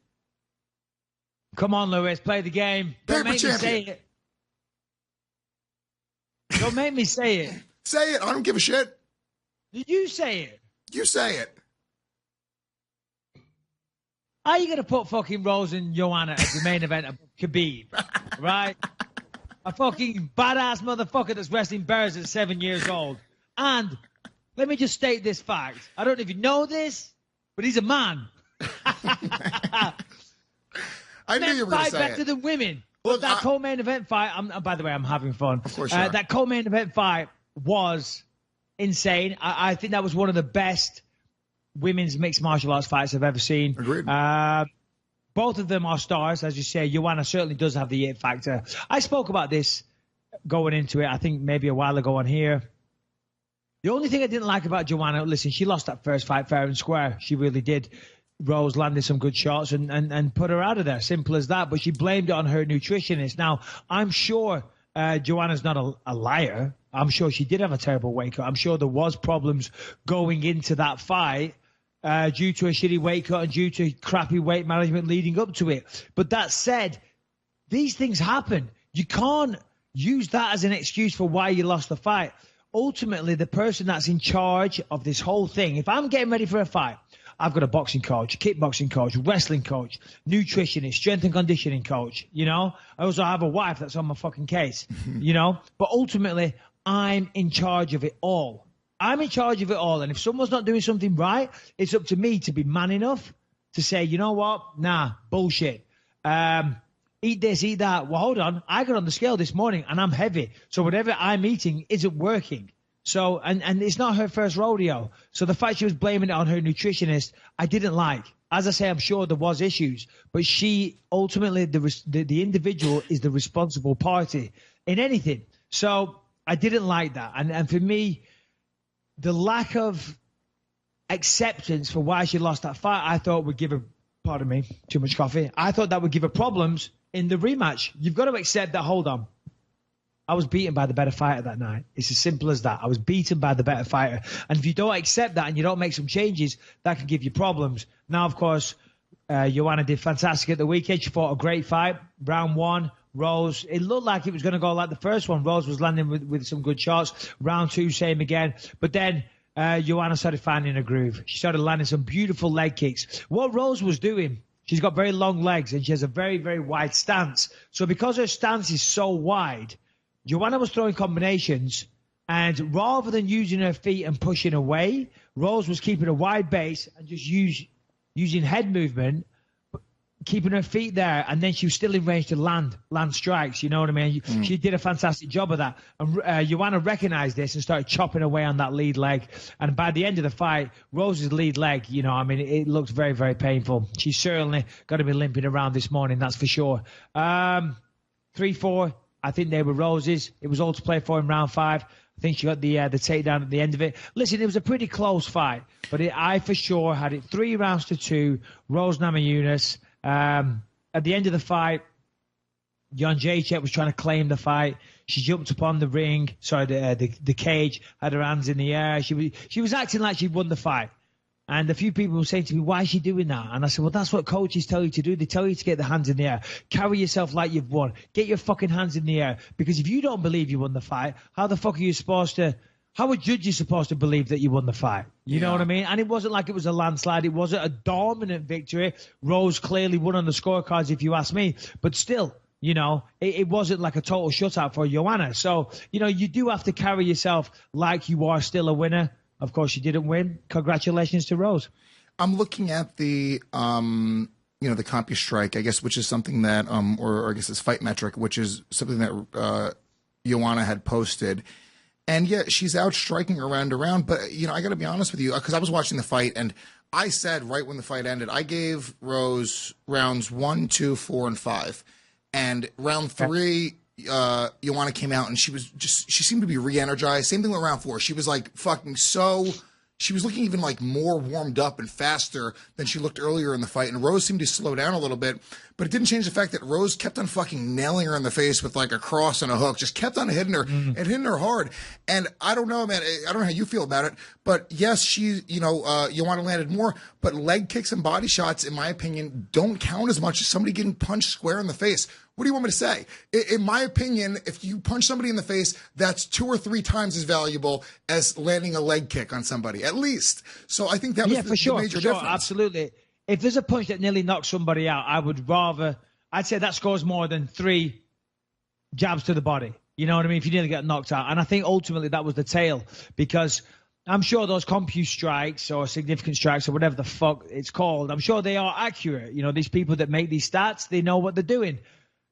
Come on, Lewis. Play the game. Don't make me say it. Don't make me say it. Say it. I don't give a shit. Did you say it? You say it. How are you going to put fucking Rose and Joanna as the main event of Khabib? Right? A fucking badass motherfucker that's wrestling bears at 7 years old. And let me just state this fact. I don't know if you know this, but he's a man. I knew you were going to say better it. Than women. Look, that co-main event fight, by the way, I'm having fun. Of course you are. That co-main event fight was insane. I think that was one of the best women's mixed martial arts fights I've ever seen. Agreed. Both of them are stars, as you say. Joanna certainly does have the it factor. I spoke about this going into it, I think maybe a while ago on here. The only thing I didn't like about Joanna, listen, she lost that first fight fair and square. She really did. Rose landed some good shots and put her out of there. Simple as that. But she blamed it on her nutritionist. Now, I'm sure Joanna's not a liar. I'm sure she did have a terrible weight cut. I'm sure there was problems going into that fight due to a shitty weight cut and due to crappy weight management leading up to it. But that said, these things happen. You can't use that as an excuse for why you lost the fight. Ultimately, the person that's in charge of this whole thing, if I'm getting ready for a fight, I've got a boxing coach, kickboxing coach, wrestling coach, nutritionist, strength and conditioning coach, I also have a wife that's on my fucking case, But ultimately, I'm in charge of it all. I'm in charge of it all. And if someone's not doing something right, it's up to me to be man enough to say, you know what? Nah, bullshit. Eat this, eat that. Well, hold on. I got on the scale this morning and I'm heavy. So whatever I'm eating isn't working. So, and it's not her first rodeo. So the fact she was blaming it on her nutritionist, I didn't like. As I say, I'm sure there was issues, but she ultimately, the individual is the responsible party in anything. So I didn't like that. And for me, the lack of acceptance for why she lost that fight, I thought would give her, pardon me, too much coffee. I thought that would give her problems in the rematch. You've got to accept that, hold on. I was beaten by the better fighter that night. It's as simple as that. I was beaten by the better fighter. And if you don't accept that and you don't make some changes, that can give you problems. Now, of course, Joanna did fantastic at the weekend. She fought a great fight. Round one, Rose. It looked like it was going to go like the first one. Rose was landing with some good shots. Round two, same again. But then Joanna started finding a groove. She started landing some beautiful leg kicks. What Rose was doing, she's got very long legs and she has a very, very wide stance. So because her stance is so wide, Joanna was throwing combinations, and rather than using her feet and pushing away, Rose was keeping a wide base and just using head movement, keeping her feet there, and then she was still in range to land strikes. You know what I mean? She did a fantastic job of that. And Joanna recognized this and started chopping away on that lead leg. And by the end of the fight, Rose's lead leg, it looked very, very painful. She's certainly going to be limping around this morning, that's for sure. 3-4. I think they were Rose's. It was all to play for in round 5. I think she got the takedown at the end of it. Listen, it was a pretty close fight, but I for sure had it 3 rounds to 2. Rose Namajunas. At the end of the fight, Jan Jacek was trying to claim the fight. She jumped upon the ring, the cage, had her hands in the air. She was acting like she'd won the fight. And a few people were saying to me, why is she doing that? And I said, well, that's what coaches tell you to do. They tell you to get the hands in the air. Carry yourself like you've won. Get your fucking hands in the air. Because if you don't believe you won the fight, how the fuck are you supposed to how are judges supposed to believe that you won the fight? You know what I mean? And it wasn't like it was a landslide. It wasn't a dominant victory. Rose clearly won on the scorecards, if you ask me. But still, you know, it wasn't like a total shutout for Joanna. So, you know, you do have to carry yourself like you are still a winner. Of course, you didn't win. Congratulations to Rose. I'm looking at the, the CompuStrike, I guess, which is something that, or I guess it's Fight Metric, which is something that Joanna had posted. And yeah, she's out striking around, but, you know, I got to be honest with you, because I was watching the fight, and I said right when the fight ended, I gave Rose rounds 1, 2, 4, and 5. And round 3, Joanna came out, and she seemed to be re-energized. Same thing with round 4. She was like she was looking even like more warmed up and faster than she looked earlier in the fight. And Rose seemed to slow down a little bit, but it didn't change the fact that Rose kept on fucking nailing her in the face with like a cross and a hook, just kept on hitting her and hitting her hard. And I don't know, man, I don't know how you feel about it, but yes, Joanna landed more, but leg kicks and body shots, in my opinion, don't count as much as somebody getting punched square in the face. What do you want me to say? In my opinion, if you punch somebody in the face, that's 2 or 3 times as valuable as landing a leg kick on somebody, at least. So I think that was the major difference. Absolutely. If there's a punch that nearly knocks somebody out, I'd say that scores more than 3 jabs to the body. You know what I mean? If you nearly get knocked out. And I think ultimately that was the tail, because I'm sure those CompuStrikes or significant strikes or whatever the fuck it's called, I'm sure they are accurate. You know, these people that make these stats, they know what they're doing.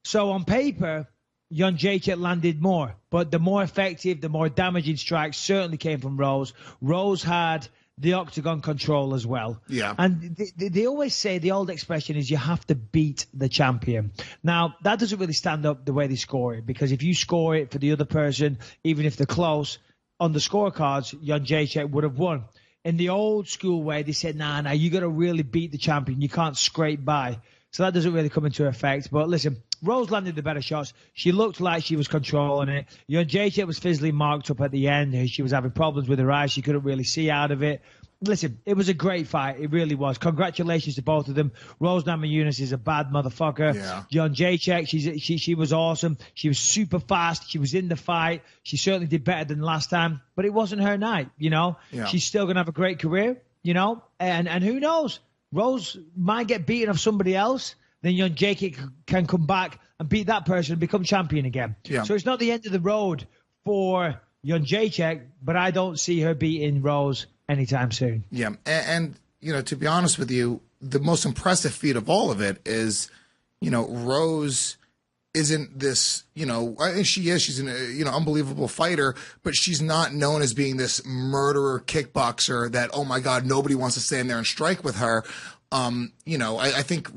So on paper, Jan Jacek landed more, but the more effective, the more damaging strikes certainly came from Rose. Rose had the octagon control as well. Yeah. And they always say, the old expression is, you have to beat the champion. Now, that doesn't really stand up the way they score it, because if you score it for the other person, even if they're close, on the scorecards, Jan Jacek would have won. In the old school way, they said, nah, you got to really beat the champion. You can't scrape by. So that doesn't really come into effect. But listen, Rose landed the better shots. She looked like she was controlling it. Jan Jacek was fizzly marked up at the end. She was having problems with her eyes. She couldn't really see out of it. Listen, it was a great fight. It really was. Congratulations to both of them. Rose Namajunas is a bad motherfucker. Yeah. Jan Jacek, she was awesome. She was super fast. She was in the fight. She certainly did better than last time. But it wasn't her night, you know. Yeah. She's still going to have a great career, you know. And who knows? Rose might get beaten off somebody else. Then Jan Jacek can come back and beat that person and become champion again. Yeah. So it's not the end of the road for Jan Jacek, but I don't see her beating Rose anytime soon. Yeah. And you know, to be honest with you, the most impressive feat of all of it is, you know, Rose isn't this, you know, I think she's an, unbelievable fighter, but she's not known as being this murderer kickboxer that, oh my God, nobody wants to stand there and strike with her. I think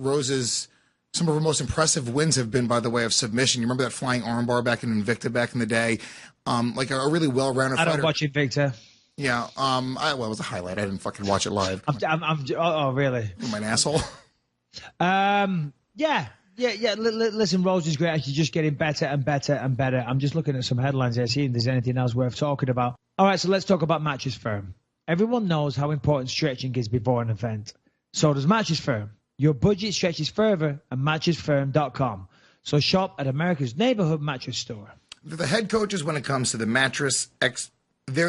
some of her most impressive wins have been by the way of submission. You remember that flying armbar back in Invicta back in the day? Like a really well-rounded fighter. I don't watch Invicta. Yeah. It was a highlight. I didn't fucking watch it live. Oh, really? Am I an asshole? Yeah. Listen, Rose is great, and she's just getting better and better and better. I'm just looking at some headlines here, seeing if there's anything else worth talking about. All right, so let's talk about Mattress Firm. Everyone knows how important stretching is before an event. So does Mattress Firm. Your budget stretches further at mattressfirm.com. So shop at America's neighborhood mattress store. They're the head coaches when it comes to They're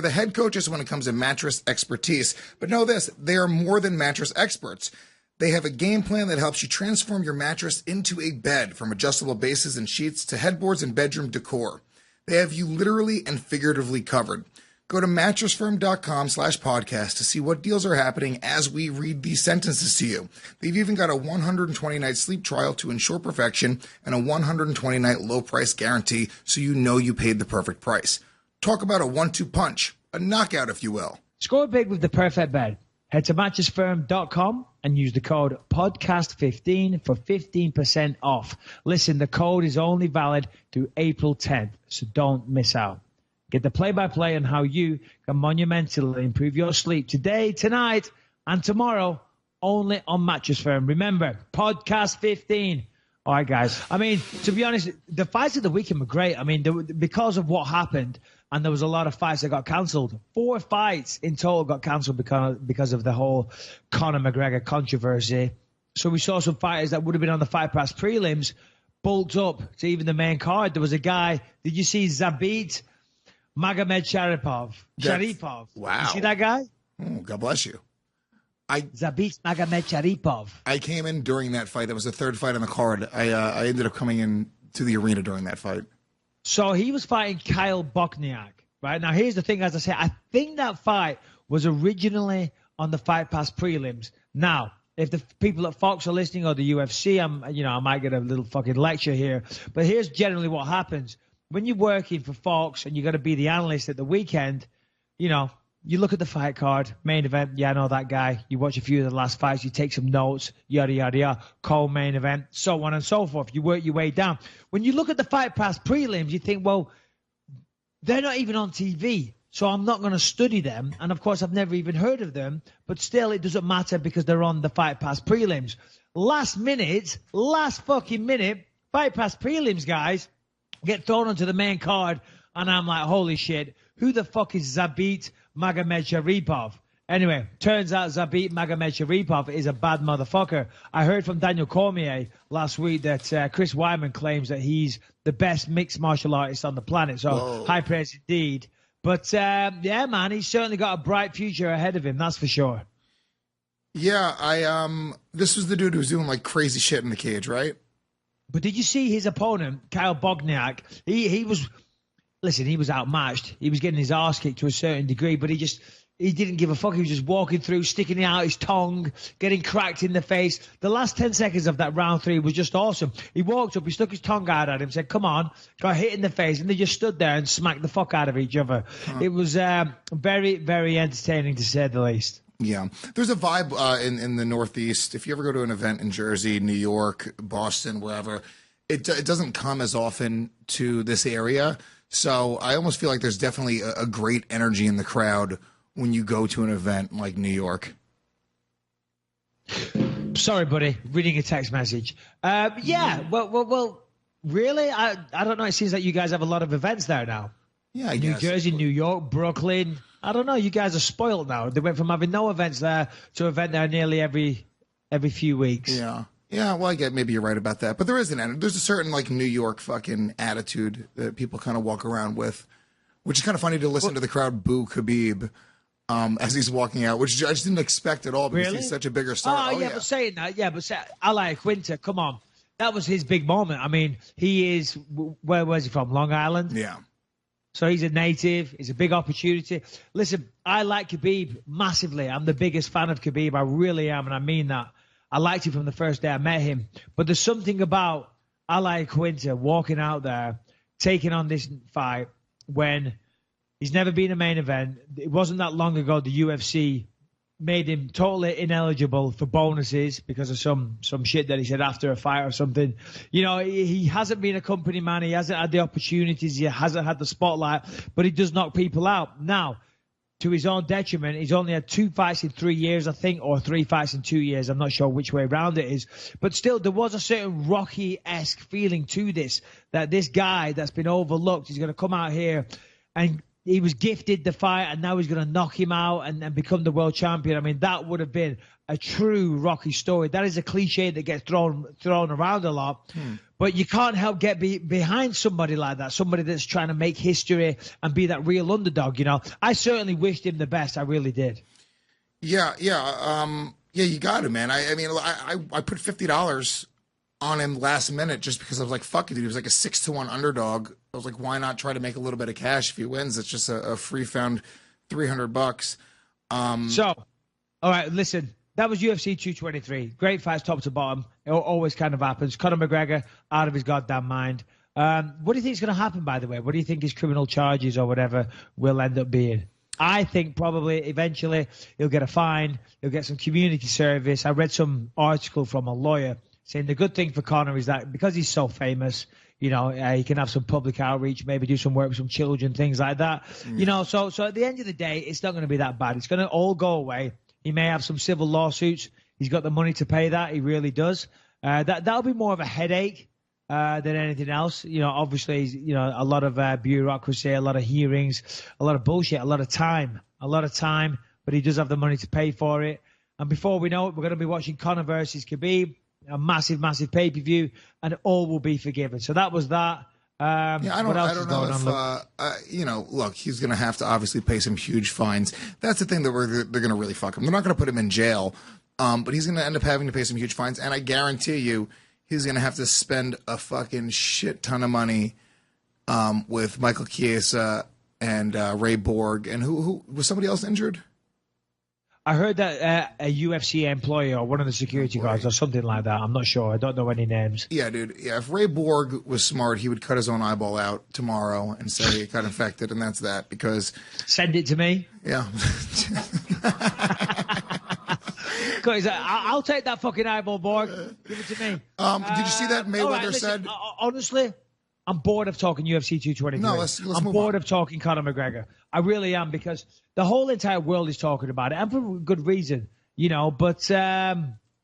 the head coaches when it comes to mattress expertise. But know this, they are more than mattress experts. They have a game plan that helps you transform your mattress into a bed, from adjustable bases and sheets to headboards and bedroom decor. They have you literally and figuratively covered. Go to mattressfirm.com/podcast to see what deals are happening as we read these sentences to you. They've even got a 120-night sleep trial to ensure perfection and a 120-night low price guarantee, so you know you paid the perfect price. Talk about a 1-2 punch, a knockout if you will. Score big with the perfect bed. Head to mattressfirm.com and use the code podcast15 for 15% off. Listen, the code is only valid through April 10th, so don't miss out. Get the play-by-play on how you can monumentally improve your sleep today, tonight, and tomorrow, only on Mattress Firm. Remember, podcast 15. All right, guys. I mean, to be honest, the fights of the weekend were great. I mean, because of what happened, and there was a lot of fights that got cancelled. 4 fights in total got cancelled because of the whole Conor McGregor controversy. So we saw some fighters that would have been on the Fight Pass prelims bulked up to even the main card. There was a guy, did you see Zabit Magomed Sharipov. Wow. You see that guy? Oh, God bless you. Zabit Magomed Sharipov. I came in during that fight. That was the third fight on the card. I ended up coming in to the arena during that fight. So he was fighting Kyle Bochniak, right? Now, here's the thing, as I say, I think that fight was originally on the Fight Pass prelims. Now, if the people at Fox are listening or the UFC, I might get a little fucking lecture here. But here's generally what happens. When you're working for Fox and you're going to be the analyst at the weekend, you look at the fight card, main event, yeah, I know that guy. You watch a few of the last fights, you take some notes, yada, yada, yada, co-main event, so on and so forth. You work your way down. When you look at the Fight Pass prelims, you think, well, they're not even on TV, so I'm not going to study them. And, of course, I've never even heard of them, but still it doesn't matter because they're on the Fight Pass prelims. Last fucking minute, Fight Pass prelims, guys, get thrown onto the main card, and I'm like, holy shit, who the fuck is Zabit Magomed Sharipov? Anyway, turns out Zabit Magomed Sharipov is a bad motherfucker. I heard from Daniel Cormier last week that Chris Weidman claims that he's the best mixed martial artist on the planet. So Whoa. High praise indeed. But, yeah, man, he's certainly got a bright future ahead of him, that's for sure. Yeah, this was the dude who was doing like crazy shit in the cage, right? But did you see his opponent, Kyle Bochniak? He was outmatched. He was getting his arse kicked to a certain degree, but he didn't give a fuck. He was just walking through, sticking out his tongue, getting cracked in the face. The last 10 seconds of that round 3 was just awesome. He walked up, he stuck his tongue out at him, said, come on, got hit in the face, and they just stood there and smacked the fuck out of each other. It was very, very entertaining, to say the least. Yeah. There's a vibe in the Northeast. If you ever go to an event in Jersey, New York, Boston, wherever, it doesn't come as often to this area. So I almost feel like there's definitely a great energy in the crowd when you go to an event like New York. Sorry, buddy. Reading a text message. Yeah. Well. Really? I don't know. It seems like you guys have a lot of events there now. Yeah, I New guess. Jersey, New York, Brooklyn. I don't know. You guys are spoiled now. They went from having no events there to event there nearly every few weeks. Yeah. Yeah, well, I get maybe you're right about that. But there's a certain like New York fucking attitude that people kind of walk around with, which is kind of funny to listen to the crowd boo Khabib as he's walking out, which I just didn't expect at all because Really? he's such a bigger star. Oh, yeah, but saying that, Ally Quinter, come on. That was his big moment. I mean, where was he from? Long Island? Yeah. So he's a native. It's a big opportunity. Listen, I like Khabib massively. I'm the biggest fan of Khabib. I really am, and I mean that. I liked him from the first day I met him. But there's something about Ally Quinter walking out there, taking on this fight when he's never been a main event. It wasn't that long ago the UFC made him totally ineligible for bonuses because of some shit that he said after a fight or something. He hasn't been a company man. He hasn't had the opportunities. He hasn't had the spotlight, but he does knock people out. Now, to his own detriment, he's only had 2 fights in 3 years, I think, or 3 fights in 2 years. I'm not sure which way around it is. But still, there was a certain Rocky-esque feeling to this, that this guy that's been overlooked is going to come out here and he was gifted the fight and now he's going to knock him out and become the world champion. I mean, that would have been a true Rocky story. That is a cliche that gets thrown around a lot. But you can't help get behind somebody like that, somebody that's trying to make history and be that real underdog, I certainly wished him the best. I really did. Yeah. You got it, man. I mean, I put $50 on him last minute just because I was like, fuck it, dude. He was like a 6-1 underdog. I was like, why not try to make a little bit of cash if he wins? It's just a free found $300. So, all right, listen. That was UFC 223. Great fights top to bottom. It always kind of happens. Conor McGregor out of his goddamn mind. What do you think is going to happen, by the way? What do you think his criminal charges or whatever will end up being? I think probably eventually he'll get a fine. He'll get some community service. I read some article from a lawyer saying the good thing for Conor is that because he's so famous, he can have some public outreach, maybe do some work with some children, things like that. So at the end of the day, it's not going to be that bad. It's going to all go away. He may have some civil lawsuits. He's got the money to pay that. He really does. That'll be more of a headache than anything else. Obviously, a lot of bureaucracy, a lot of hearings, a lot of bullshit, a lot of time. But he does have the money to pay for it. And before we know it, we're going to be watching Conor versus Khabib, a massive, massive pay-per-view, and all will be forgiven. So that was that. Yeah, what else I is don't know going if, on? Luke? look, he's going to have to obviously pay some huge fines. That's the thing that they're going to really fuck him. They're not going to put him in jail, but he's going to end up having to pay some huge fines. And I guarantee you, he's going to have to spend a fucking shit ton of money with Michael Chiesa and Ray Borg. And who was somebody else injured? I heard that a UFC employee or one of the security guards or something like that. I'm not sure. I don't know any names. Yeah, dude. Yeah, if Ray Borg was smart, he would cut his own eyeball out tomorrow and say it got infected, and that's that. Because Send it to me. yeah, Because I'll take that fucking eyeball, Borg. Give it to me. did you see that Mayweather all right, listen, said? Honestly, I'm bored of talking UFC 223. No, let's I'm move bored on. of talking Conor McGregor. I really am, because the whole entire world is talking about it, and for good reason, But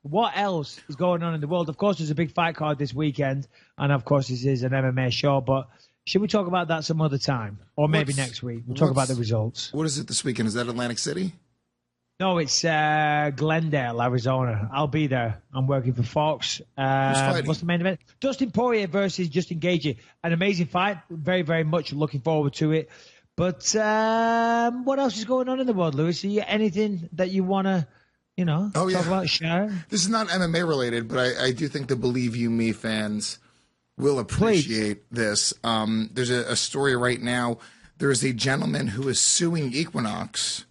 what else is going on in the world? Of course, there's a big fight card this weekend, and of course, this is an MMA show. But should we talk about that some other time, or maybe next week? We'll talk about the results. What is it this weekend? Is that Atlantic City? No, it's Glendale, Arizona. I'll be there. I'm working for Fox. fighting? What's the main event? Dustin Poirier versus Justin Gaethje. An amazing fight. Very, very much looking forward to it. But what else is going on in the world, Lewis? Anything that you want to, talk about, share? This is not MMA related, but I do think the Believe You Me fans will appreciate this. There's a story right now. There's a gentleman who is suing Equinox,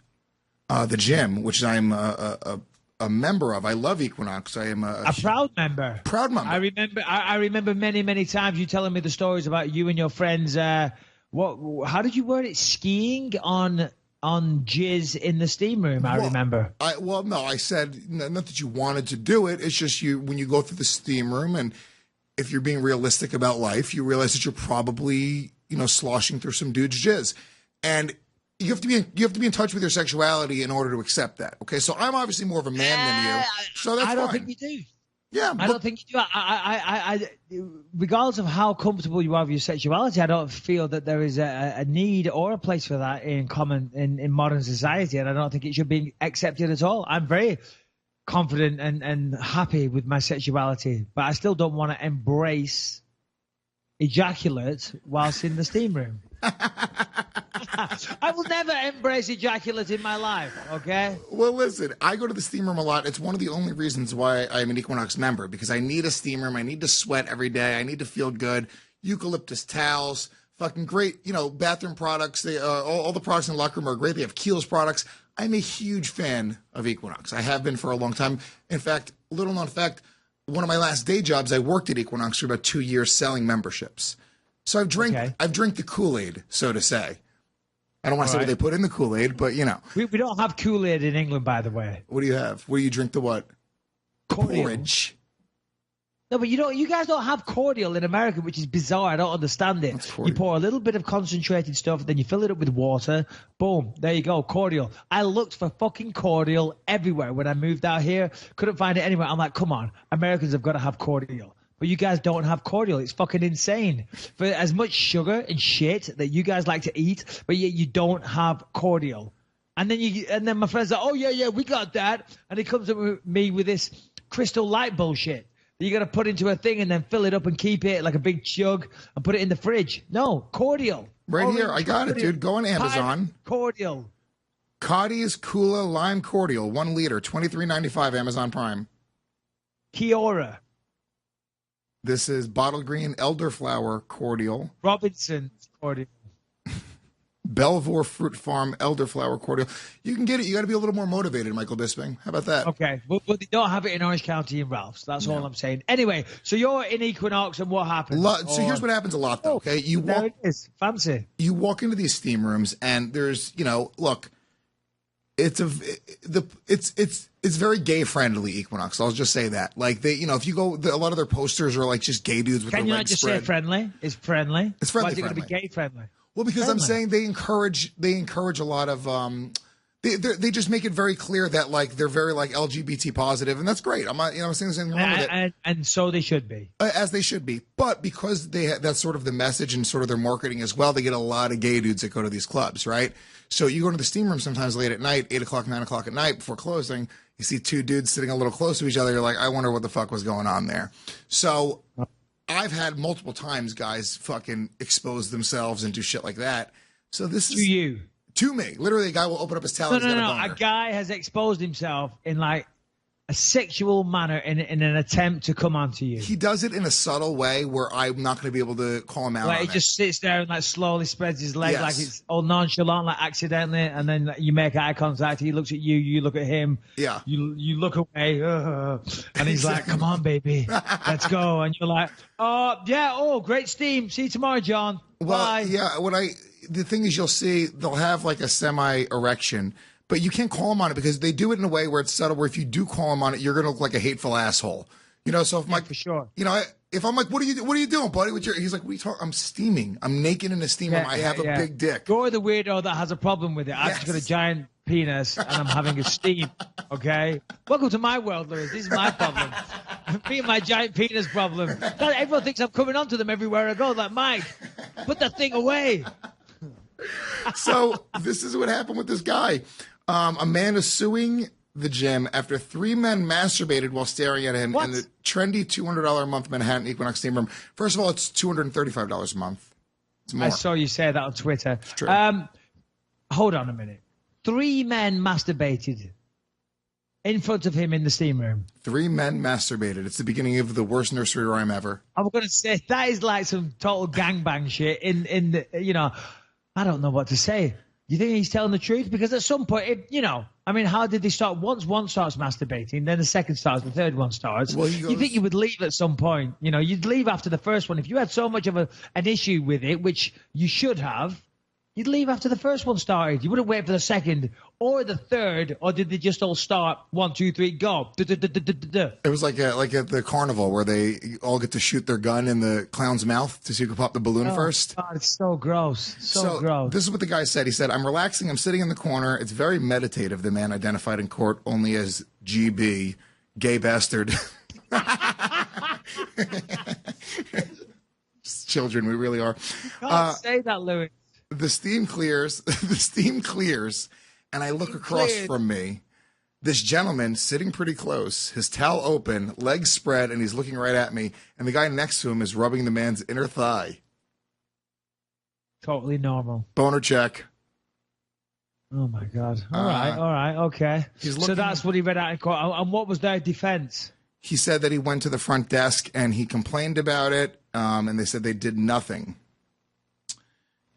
the gym, which I'm a member of. I love Equinox. I am a proud member. Proud member. I remember many, many times you telling me the stories about you and your friends. How did you word it? Skiing on jizz in the steam room. I remember. I said not that you wanted to do it. It's just when you go through the steam room, and if you're being realistic about life, you realize that you're probably sloshing through some dude's jizz, and you have to be in touch with your sexuality in order to accept that. Okay, so I'm obviously more of a man than you, so that's I don't fine. think you do. Yeah, I don't think you do. I regardless of how comfortable you are with your sexuality, I don't feel that there is a need or a place for that in modern society, and I don't think it should be accepted at all. I'm very confident and happy with my sexuality, but I still don't want to embrace ejaculate whilst in the steam room. I will never embrace ejaculate in my life, okay? Well, listen, I go to the steam room a lot. It's one of the only reasons why I'm an Equinox member, because I need a steam room. I need to sweat every day. I need to feel good. Eucalyptus towels, fucking great, bathroom products. They all the products in the locker room are great. They have Kiehl's products. I'm a huge fan of Equinox. I have been for a long time. In fact, little known fact, one of my last day jobs, I worked at Equinox for about 2 years selling memberships. So I've drank the Kool-Aid, so to say. I don't want to say what they put in the Kool-Aid, but We don't have Kool-Aid in England, by the way. What do you have? What do you drink? The what? Cordial. Porridge. No, but you guys don't have cordial in America, which is bizarre. I don't understand it. You pour a little bit of concentrated stuff, then you fill it up with water. Boom, there you go, cordial. I looked for fucking cordial everywhere when I moved out here. Couldn't find it anywhere. I'm like, come on, Americans have got to have cordial. But you guys don't have cordial. It's fucking insane. For as much sugar and shit that you guys like to eat, but yet you don't have cordial. And then my friends are, oh yeah, we got that. And he comes up with me with this Crystal Light bullshit that you got to put into a thing and then fill it up and keep it like a big jug and put it in the fridge. No, cordial. Right here, I got it, dude. Go on Amazon. Cordial. Cotty's Kula Lime Cordial, 1 liter, $23.95, Amazon Prime. Kiora. This is Bottle Green Elderflower Cordial. Robinson's cordial. Belvoir Fruit Farm Elderflower Cordial. You can get it. You got to be a little more motivated, Michael Bisping. How about that? Okay, but they don't have it in Orange County in Ralph's. That's all I'm saying. Anyway, so you're in Equinox, and what happens? So here's what happens a lot, though. Okay, there it is. Fancy. You walk into these steam rooms, and there's, look, it's very gay friendly, Equinox. I'll just say that. Like if you go, a lot of their posters are like just gay dudes with their legs spread. Can you not just say friendly? It's friendly. It's friendly. Why is it going to be gay friendly? Well, because I'm saying they encourage a lot of they just make it very clear that like they're very like LGBT positive, and that's great. I'm not I'm saying there's anything wrong with it, and so they should be, as they should be. But because that's sort of the message and sort of their marketing as well, they get a lot of gay dudes that go to these clubs, right? So you go to the steam room sometimes late at night, 8 o'clock, 9 o'clock at night before closing. You see two dudes sitting a little close to each other. You're like, I wonder what the fuck was going on there. So I've had multiple times guys fucking expose themselves and do shit like that. So this is To you. to me. Literally, a guy will open up his towel. No, and he's no, got no. a boner. A guy has exposed himself in like a sexual manner in an attempt to come onto you. He does it in a subtle way where I'm not going to be able to call him out. Like on he just sits there and like slowly spreads his leg Yes. like it's all nonchalant, like accidentally, and then like, you make eye contact. He looks at you, you look at him. Yeah. You look away, and he's like, "Come on, baby, let's go." And you're like, "Oh yeah, oh great steam. See you tomorrow, John. Well, Bye." yeah. The thing is, you'll see they'll have like a semi erection, but you can't call him on it because they do it in a way where it's subtle. Where if you do call him on it, you're going to look like a hateful asshole. You know. So if For sure. if I'm like, what are you doing, buddy? He's like, what are you talking? I'm steaming. I'm naked in a steamer. I have a big dick. You're the weirdo that has a problem with it. I've just got a giant penis and I'm having a steam. Okay. Welcome to my world, Lewis. This is my problem. Me and my giant penis problem. Everyone thinks I'm coming onto them everywhere I go. Like, Mike, put that thing away. So this is what happened with this guy. A man is suing the gym after 3 men masturbated while staring at him in the trendy $200 a month Manhattan Equinox steam room. First of all, it's $235 a month. It's more. I saw you say that on Twitter. True. Hold on a minute. 3 men masturbated in front of him in the steam room. 3 men masturbated. It's the beginning of the worst nursery rhyme ever. I'm going to say that is like some total gangbang shit in the, I don't know what to say. You think he's telling the truth? Because at some point, how did they start? Once one starts masturbating, then the second starts, the third one starts. Well, you think you would leave at some point. You'd leave after the first one. If you had so much of an issue with it, which you should have, you'd leave after the first one started. You wouldn't wait for the second or the third, or did they just all start 1, 2, 3, go? It was like at the carnival where they all get to shoot their gun in the clown's mouth to see who can pop the balloon first. God, it's so gross. So gross. This is what the guy said. He said, I'm relaxing. I'm sitting in the corner. It's very meditative, the man identified in court only as GB, gay bastard. Children, we really are. Can't say that, Louis. The steam clears. The steam clears. And I look across from me. This gentleman sitting pretty close, his towel open, legs spread, and he's looking right at me. And the guy next to him is rubbing the man's inner thigh. Totally normal. Boner check. Oh, my God. All right, okay. So that's what he read out in court. And what was their defense? He said that he went to the front desk and he complained about it, and they said they did nothing.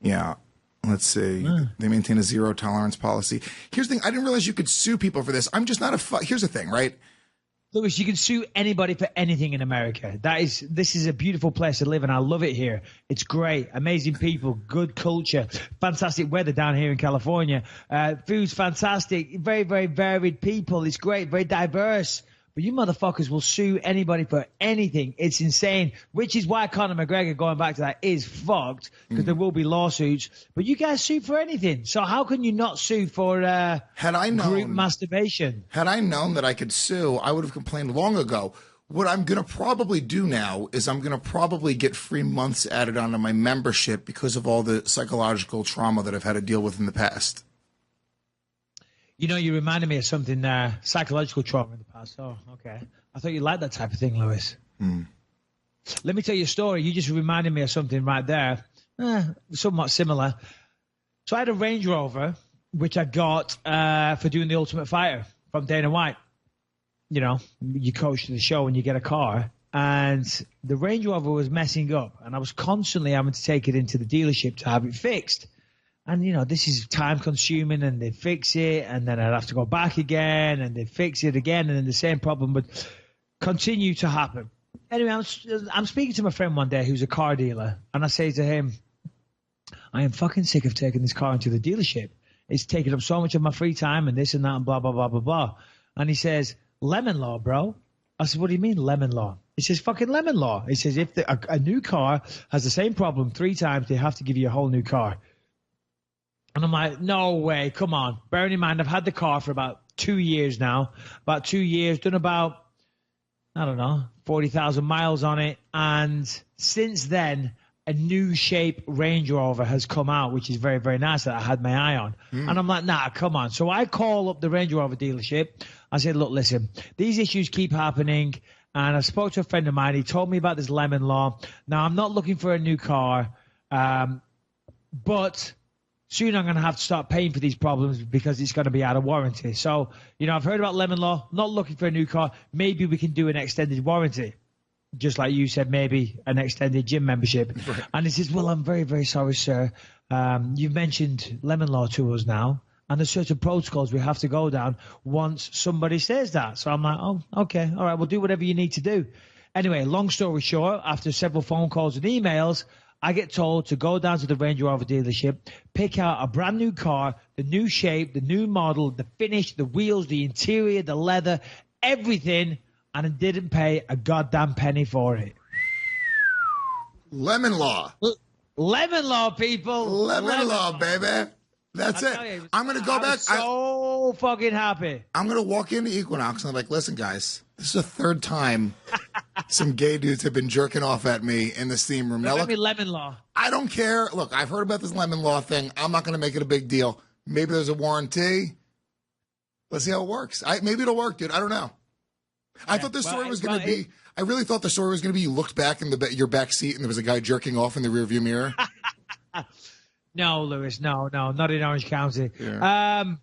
Yeah. Let's see. They maintain a zero tolerance policy. Here's the thing. I didn't realize you could sue people for this. I'm just not here's the thing, right? Lewis, you can sue anybody for anything in America. This is a beautiful place to live, and I love it here. It's great. Amazing people, good culture, fantastic weather down here in California. Food's fantastic. Very, very varied people. It's great. Very diverse. But you motherfuckers will sue anybody for anything. It's insane, which is why Conor McGregor, going back to that, is fucked, because there will be lawsuits. But you guys sue for anything. So how can you not sue for group masturbation? Had I known that I could sue, I would have complained long ago. What I'm going to probably do now is I'm going to probably get free months added onto my membership because of all the psychological trauma that I've had to deal with in the past. You reminded me of something, psychological trauma in the past. Oh, okay. I thought you liked that type of thing, Lewis. Let me tell you a story. You just reminded me of something right there, somewhat similar. So I had a Range Rover, which I got for doing The Ultimate Fighter from Dana White. You coach the show and you get a car. And the Range Rover was messing up, and I was constantly having to take it into the dealership to have it fixed. And, this is time consuming, and they fix it, and then I'd have to go back again, and they fix it again, and then the same problem would continue to happen. Anyway, I'm speaking to my friend one day who's a car dealer, and I say to him, I am fucking sick of taking this car into the dealership. It's taking up so much of my free time and this and that and blah, blah, blah, blah, blah. And he says, lemon law, bro. I said, what do you mean lemon law? He says, fucking lemon law. He says, if a new car has the same problem 3 times, they have to give you a whole new car. And I'm like, no way, come on. Bearing in mind, I've had the car for about 2 years now. About 2 years, done about, 40,000 miles on it. And since then, a new shape Range Rover has come out, which is very, very nice that I had my eye on. And I'm like, nah, come on. So I call up the Range Rover dealership. I said, look, listen, these issues keep happening. and I spoke to a friend of mine. He told me about this lemon law. Now, I'm not looking for a new car, but soon I'm going to have to start paying for these problems because it's going to be out of warranty. So, I've heard about lemon law, not looking for a new car. Maybe we can do an extended warranty. Just like you said, maybe an extended gym membership. Right. And he says, well, I'm very, very sorry, sir. You've mentioned lemon law to us now, and there's certain protocols we have to go down once somebody says that. So I'm like, oh, okay, all right, we'll do whatever you need to do. Anyway, long story short, after several phone calls and emails, I get told to go down to the Range Rover dealership, pick out a brand new car, the new shape, the new model, the finish, the wheels, the interior, the leather, everything, and I didn't pay a goddamn penny for it. Lemon law. Lemon law, people. Lemon law, baby. That's it. I'm going to go back. So fucking happy. I'm going to walk into Equinox and I'm like, listen, guys, this is the third time some gay dudes have been jerking off at me in the steam room. Now, look, lemon law. I don't care. Look, I've heard about this lemon law thing. I'm not going to make it a big deal. Maybe there's a warranty. Let's see how it works. Maybe it'll work, dude. I don't know. I thought the story was going to be. I really thought the story was going to be you looked back in your back seat and there was a guy jerking off in the rearview mirror. No, Lewis, no, not in Orange County. Yeah.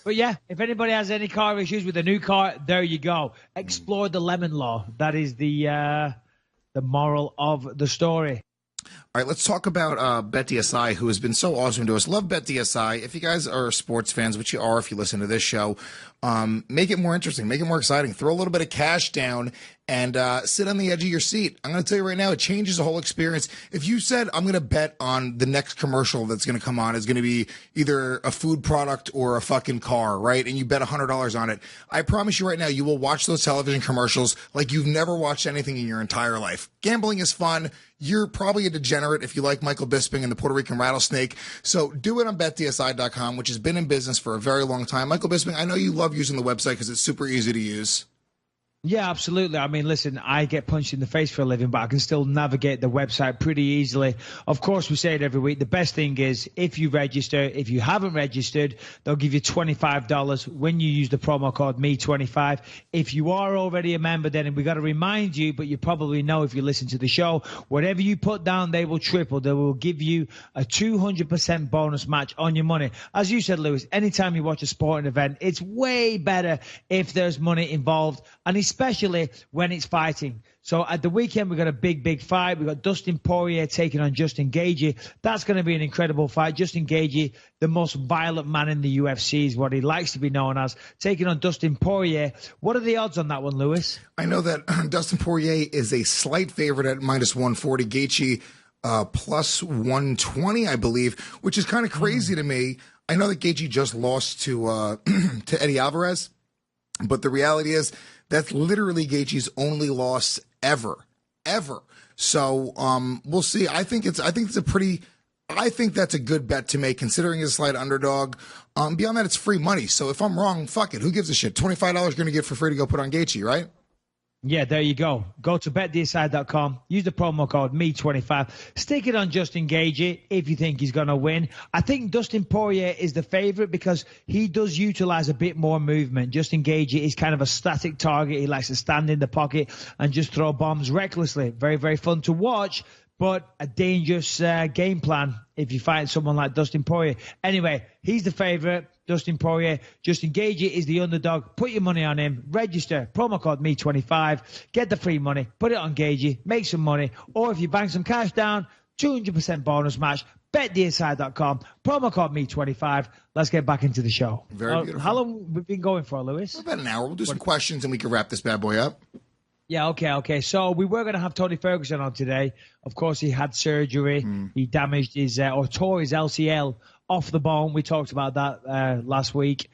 But yeah, if anybody has any car issues with a new car, there you go. Explore the lemon law. That is the moral of the story. All right, let's talk about BetDSI, who has been so awesome to us. Love BetDSI. If you guys are sports fans, which you are if you listen to this show, make it more interesting, make it more exciting. Throw a little bit of cash down and sit on the edge of your seat. I'm going to tell you right now, it changes the whole experience. If you said, I'm going to bet on the next commercial that's going to come on is going to be either a food product or a fucking car, right? And you bet $100 on it. I promise you right now, you will watch those television commercials like you've never watched anything in your entire life. Gambling is fun. You're probably a degenerate if you like Michael Bisping and the Puerto Rican rattlesnake. So do it on BetDSI.com, which has been in business for a very long time. Michael Bisping, I know you love using the website because it's super easy to use. Yeah, absolutely. I mean, listen, I get punched in the face for a living, but I can still navigate the website pretty easily. Of course, we say it every week. The best thing is if you register, if you haven't registered, they'll give you $25 when you use the promo code ME25. If you are already a member, then we got to remind you, but you probably know if you listen to the show, whatever you put down, they will triple. They will give you a 200% bonus match on your money. As you said, Lewis, anytime you watch a sporting event, it's way better if there's money involved, and especially when it's fighting. So at the weekend, we've got a big fight. We've got Dustin Poirier taking on Justin Gaethje. That's going to be an incredible fight. Justin Gaethje, the most violent man in the UFC, is what he likes to be known as, taking on Dustin Poirier. What are the odds on that one, Lewis? I know that Dustin Poirier is a slight favorite at minus 140. Gaethje plus 120, I believe, which is kind of crazy to me. I know that Gaethje just lost to Eddie Alvarez, but the reality is that's literally Gaethje's only loss ever. So we'll see. I think that's a good bet to make considering he's a slight underdog. Beyond that, it's free money. So if I'm wrong, fuck it. Who gives a shit? $25 you're going to get for free to go put on Gaethje, right? Yeah, there you go. Go to betdsi.com. Use the promo code ME25. Stick it on Justin Gaethje if you think he's going to win. I think Dustin Poirier is the favorite because he does utilize a bit more movement. Justin Gaethje is kind of a static target. He likes to stand in the pocket and just throw bombs recklessly. Very, very fun to watch, but a dangerous game plan if you fight someone like Dustin Poirier. Anyway, he's the favorite. Dustin Poirier. Justin Gaethje is the underdog. Put your money on him. Register. Promo code ME25. Get the free money. Put it on Gaethje. Make some money. Or if you bang some cash down, 200% bonus match. BetDSI.com. Promo code ME25. Let's get back into the show. Very beautiful. How long have we been going for, Lewis? About an hour. We'll do some questions and we can wrap this bad boy up. Yeah, okay. So we were going to have Tony Ferguson on today. Of course, he had surgery. He damaged his or tore his LCL off the bone. We talked about that last week.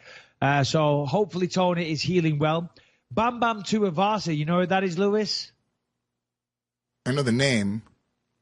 So hopefully Tony is healing well. Bam Bam Tuivasa, you know who that is, Lewis? I know the name.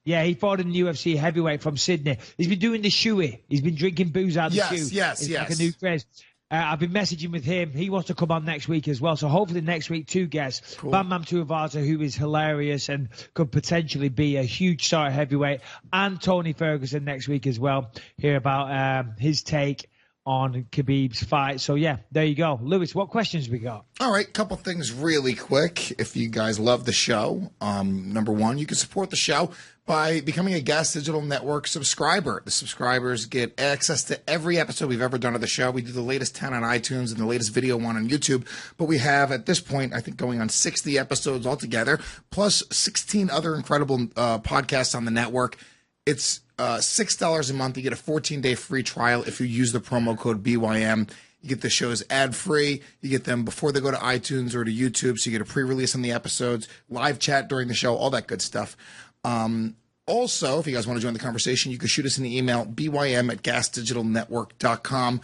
Yeah, he fought in the UFC heavyweight from Sydney. He's been doing the shoey. He's been drinking booze out of the shoe. Yes. Like a new craze. I've been messaging with him. He wants to come on next week as well. So hopefully next week, two guests. Cool. Bam Bam Tuivasa, who is hilarious and could potentially be a huge star at heavyweight. And Tony Ferguson next week as well. Hear about his take on Khabib's fight. So, yeah, there you go. Lewis, what questions we got? All right, couple things really quick. If you guys love the show, number one, you can support the show by becoming a Gas Digital Network subscriber. The subscribers get access to every episode we've ever done of the show. We do the latest 10 on iTunes and the latest video one on YouTube. But we have, at this point, I think going on 60 episodes altogether, plus 16 other incredible podcasts on the network. It's $6 a month. You get a 14-day free trial if you use the promo code BYM. You get the shows ad-free. You get them before they go to iTunes or to YouTube, so you get a pre-release on the episodes, live chat during the show, all that good stuff. Also, if you guys want to join the conversation, you can shoot us an email, bym@gasdigitalnetwork.com,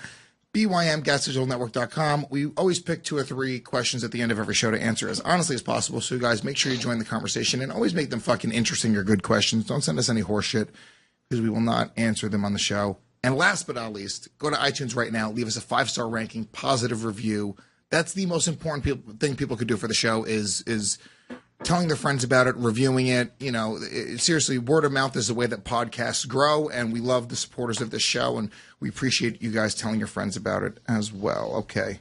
bym@gasdigitalnetwork.com. We always pick 2 or 3 questions at the end of every show to answer as honestly as possible, so you guys make sure you join the conversation and always make them fucking interesting or good questions. Don't send us any horse shit, because we will not answer them on the show. And last but not least, go to iTunes right now, leave us a 5-star ranking, positive review. That's the most important thing people could do for the show is telling their friends about it, reviewing it. You know, seriously, word of mouth is the way that podcasts grow, and we love the supporters of this show, and we appreciate you guys telling your friends about it as well. Okay,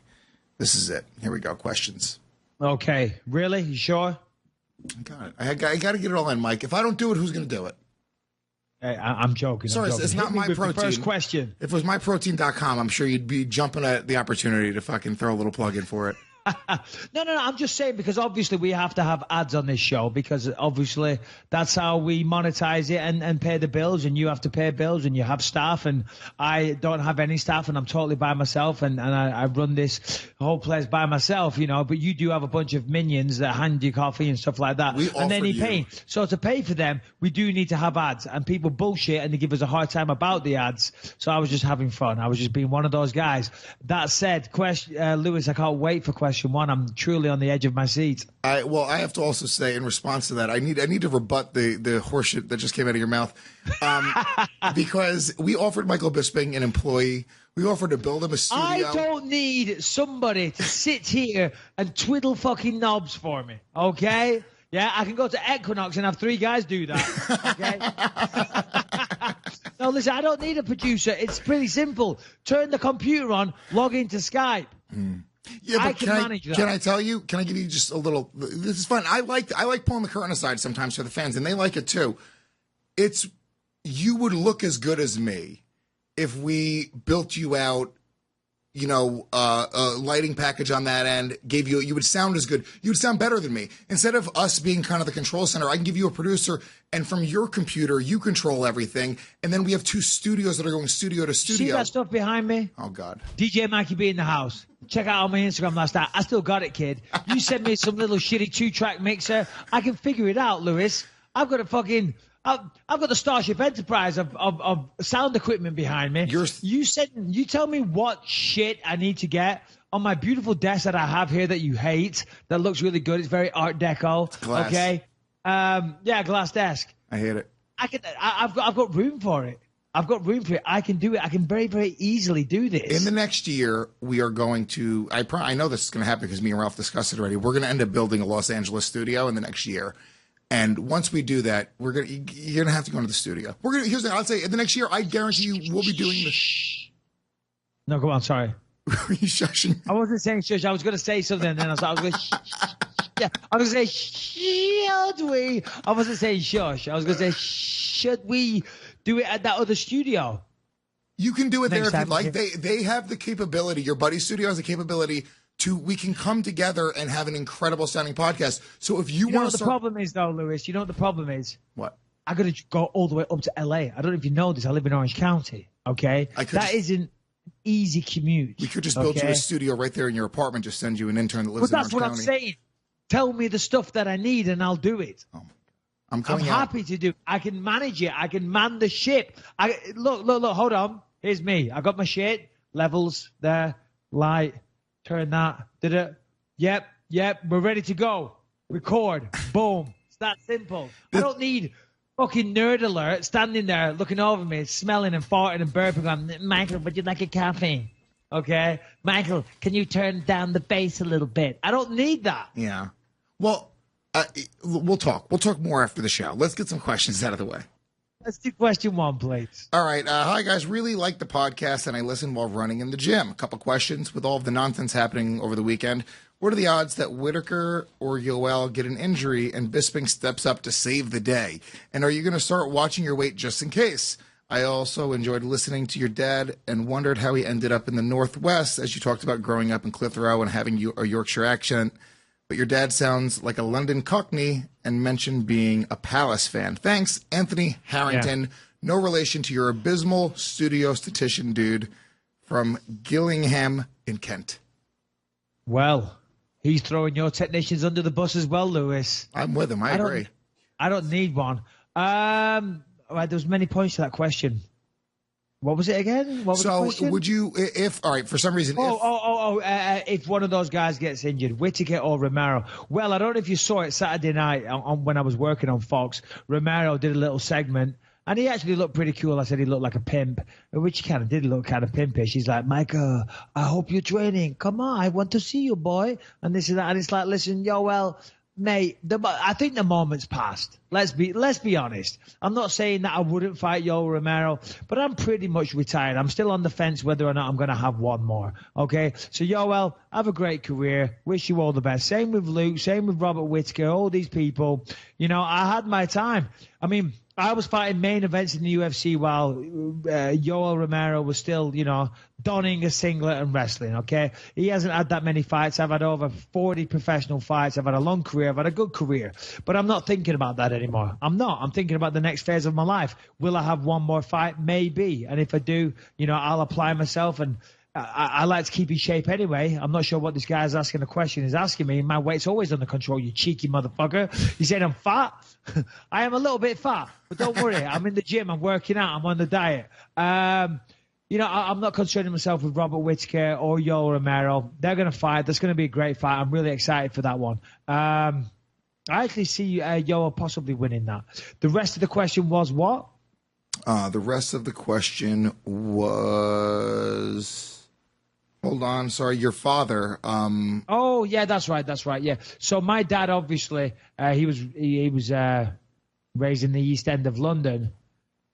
this is it. Here we go. Questions. Okay, really? You sure? I got it. I got to get it all in, Mike. If I don't do it, who's going to do it? Hey, I'm joking. Sorry, it's not my protein. First question. If it was myprotein.com, I'm sure you'd be jumping at the opportunity to fucking throw a little plug in for it. No. I'm just saying, because obviously we have to have ads on this show, because obviously that's how we monetize it and pay the bills, and you have to pay bills, and you have staff, and I don't have any staff, and I'm totally by myself, and I run this whole place by myself, you know, but you do have a bunch of minions that hand you coffee and stuff like that, and they need paying. So to pay for them, we do need to have ads, and people bullshit and they give us a hard time about the ads. So I was just having fun. I was just being one of those guys. That said, Lewis, I can't wait for question 1. I'm truly on the edge of my seat. I have to also say, in response to that, I need to rebut the horseshit that just came out of your mouth, because we offered Michael Bisping an employee. We offered to build him a studio. I don't need somebody to sit here and twiddle fucking knobs for me, okay? Yeah, I can go to Equinox and have 3 guys do that, okay? No, listen, I don't need a producer. It's pretty simple. Turn the computer on, log into Skype. Yeah, but I can manage that. Can I tell you? Can I give you just a little? This is fun. I like pulling the curtain aside sometimes for the fans, and they like it too. You would look as good as me if we built you out, you know, a lighting package on that end, you would sound as good. You would sound better than me. Instead of us being kind of the control center, I can give you a producer, and from your computer, you control everything. And then we have 2 studios that are going studio to studio. See that stuff behind me? Oh, God. DJ Mikey B in the house. Check out on my Instagram last night. I still got it, kid. You send me some little shitty 2-track mixer. I can figure it out, Lewis. I've got a fucking... I've got the Starship Enterprise of sound equipment behind me. You tell me what shit I need to get on my beautiful desk that I have here that you hate, that looks really good. It's very Art Deco. It's glass. Okay. Yeah, glass desk. I hate it. I've got room for it. I've got room for it. I can do it. I can very, very easily do this. In the next year, we are going to. I know this is going to happen because me and Ralph discussed it already. We're going to end up building a Los Angeles studio in the next year. And once we do that, you're gonna have to go into the studio. Here's the thing. I'll say in the next year, I guarantee you we'll be doing this. No, go on. Sorry. Were you shushing? I wasn't saying shush. I was gonna say something, and then I was going to yeah. I was gonna say should we? I wasn't saying shush. I was gonna say should we do it at that other studio? You can do it Next there if you'd like. okay. They have the capability. Your buddy's studio has the capability. We can come together and have an incredible sounding podcast. So if you want to know what the problem is, though, Lewis? You know what the problem is? What? I got to go all the way up to LA. I don't know if you know this. I live in Orange County. Okay, that isn't an easy commute. We could just build you a studio right there in your apartment. Just send you an intern that lives in Orange County. That's what I'm saying. Tell me the stuff that I need, and I'll do it. Oh my God. I'm happy to do it. I can manage it. I can man the ship. Look. Hold on. Here's me. I got my shit. Levels there. Light. Turn that. Did it? Yep. We're ready to go. Record. Boom. It's that simple. I don't need fucking nerd alert standing there looking over me, smelling and farting and burping on, Michael, would you like a coffee? Okay. Michael, can you turn down the bass a little bit? I don't need that. Yeah. Well, we'll talk. We'll talk more after the show. Let's get some questions out of the way. Let's do question 1, please. All right. Hi, guys. Really like the podcast, and I listen while running in the gym. A couple questions. With all of the nonsense happening over the weekend, what are the odds that Whitaker or Yoel get an injury and Bisping steps up to save the day? And are you going to start watching your weight just in case? I also enjoyed listening to your dad and wondered how he ended up in the Northwest, as you talked about growing up in Clitheroe and having a Yorkshire accent. But your dad sounds like a London Cockney and mentioned being a Palace fan. Thanks, Anthony Harrington. Yeah. No relation to your abysmal studio statistician dude from Gillingham in Kent. Well, he's throwing your technicians under the bus as well, Lewis. I'm with him. I agree. I don't need one. Right, there was many points to that question. What was it again? What was the question? Would you, if, all right, for some reason, if one of those guys gets injured, Whitaker or Romero? Well, I don't know if you saw it Saturday night when I was working on Fox. Romero did a little segment, and he actually looked pretty cool. I said he looked like a pimp, which he kind of did look kind of pimpish. He's like, Micah, I hope you're training. Come on, I want to see you, boy. And this and that. And it's like, listen, mate, I think the moment's passed. Let's be honest. I'm not saying that I wouldn't fight Yoel Romero, but I'm pretty much retired. I'm still on the fence whether or not I'm going to have one more. Okay? So, Yoel, have a great career. Wish you all the best. Same with Luke. Same with Robert Whitaker. All these people. I had my time. I mean, I was fighting main events in the UFC while Yoel Romero was still, donning a singlet and wrestling, okay? He hasn't had that many fights. I've had over 40 professional fights. I've had a long career. I've had a good career. But I'm not thinking about that anymore. I'm not. I'm thinking about the next phase of my life. Will I have one more fight? Maybe. And if I do, I'll apply myself. And I like to keep in shape anyway. I'm not sure what this guy's asking the question is asking me. My weight's always under control, you cheeky motherfucker. You said I'm fat? I am a little bit fat, but don't worry. I'm in the gym. I'm working out. I'm on the diet. I'm not concerning myself with Robert Whitaker or Yoel Romero. They're going to fight. That's going to be a great fight. I'm really excited for that one. I actually see Yoel possibly winning that. The rest of the question was what? The rest of the question was... Hold on, sorry, your father. Oh yeah, that's right. Yeah. So my dad, obviously, he was raised in the East End of London,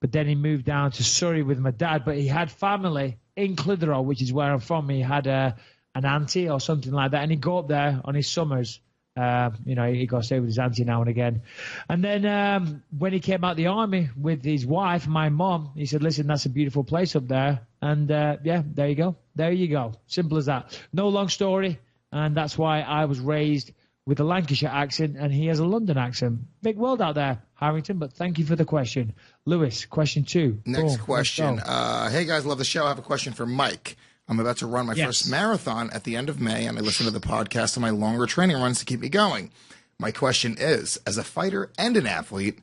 but then he moved down to Surrey with my dad. But he had family in Clitheroe, which is where I'm from. He had an auntie or something like that, and he'd go up there on his summers. He got to stay with his auntie now and again. And then when he came out of the army with his wife, my mom, he said, listen, that's a beautiful place up there. And, there you go. There you go. Simple as that. No long story. And that's why I was raised with a Lancashire accent and he has a London accent. Big world out there, Harrington, but thank you for the question. Lewis, question 2. Next question. Hey, guys, love the show. I have a question for Mike. I'm about to run my first marathon at the end of May, and I listen to the podcast on my longer training runs to keep me going. My question is, as a fighter and an athlete,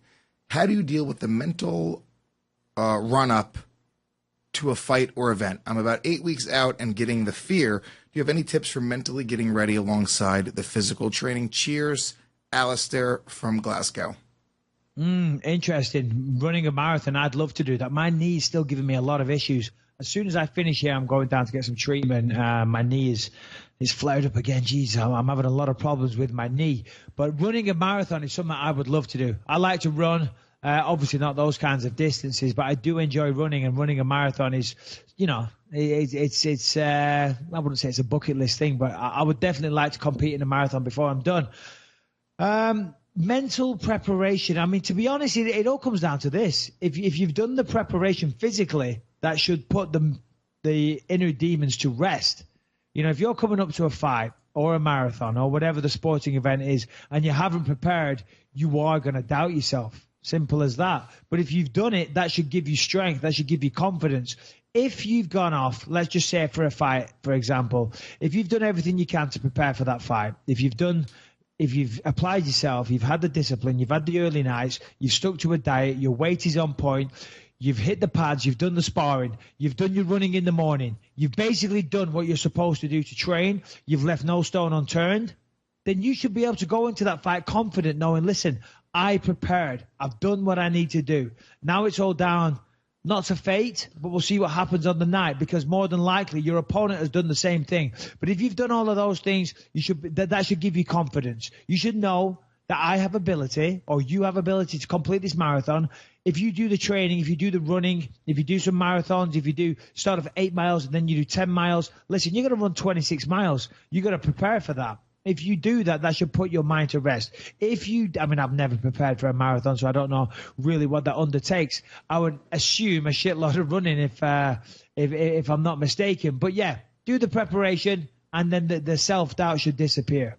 how do you deal with the mental run-up to a fight or event? I'm about 8 weeks out and getting the fear. Do you have any tips for mentally getting ready alongside the physical training? Cheers, Alistair from Glasgow. Interesting. Running a marathon, I'd love to do that. My knee's still giving me a lot of issues. As soon as I finish here, I'm going down to get some treatment. My knee is flared up again. Jeez, I'm having a lot of problems with my knee. But running a marathon is something I would love to do. I like to run, obviously not those kinds of distances, but I do enjoy running. And running a marathon is, it's I wouldn't say it's a bucket list thing, but I would definitely like to compete in a marathon before I'm done. Mental preparation. I mean, to be honest, it all comes down to this. If you've done the preparation physically, that should put the inner demons to rest. If you're coming up to a fight or a marathon or whatever the sporting event is and you haven't prepared, you are going to doubt yourself. Simple as that. But if you've done it, that should give you strength. That should give you confidence. If you've gone off, let's just say for a fight, for example, if you've done everything you can to prepare for that fight, if you've applied yourself, you've had the discipline, you've had the early nights, you've stuck to a diet, your weight is on point, you've hit the pads, you've done the sparring, you've done your running in the morning, you've basically done what you're supposed to do to train, you've left no stone unturned, then you should be able to go into that fight confident knowing, listen, I prepared, I've done what I need to do. Now it's all down, not to fate, but we'll see what happens on the night because more than likely your opponent has done the same thing. But if you've done all of those things, that should give you confidence. You should know that I have ability or you have ability to complete this marathon, if you do the training, if you do the running, if you do some marathons, if you do start off 8 miles and then you do 10 miles, listen, you're going to run 26 miles. You've got to prepare for that. If you do that, that should put your mind to rest. I've never prepared for a marathon, so I don't know really what that undertakes. I would assume a shitload of running if I'm not mistaken. But yeah, do the preparation and then the self-doubt should disappear.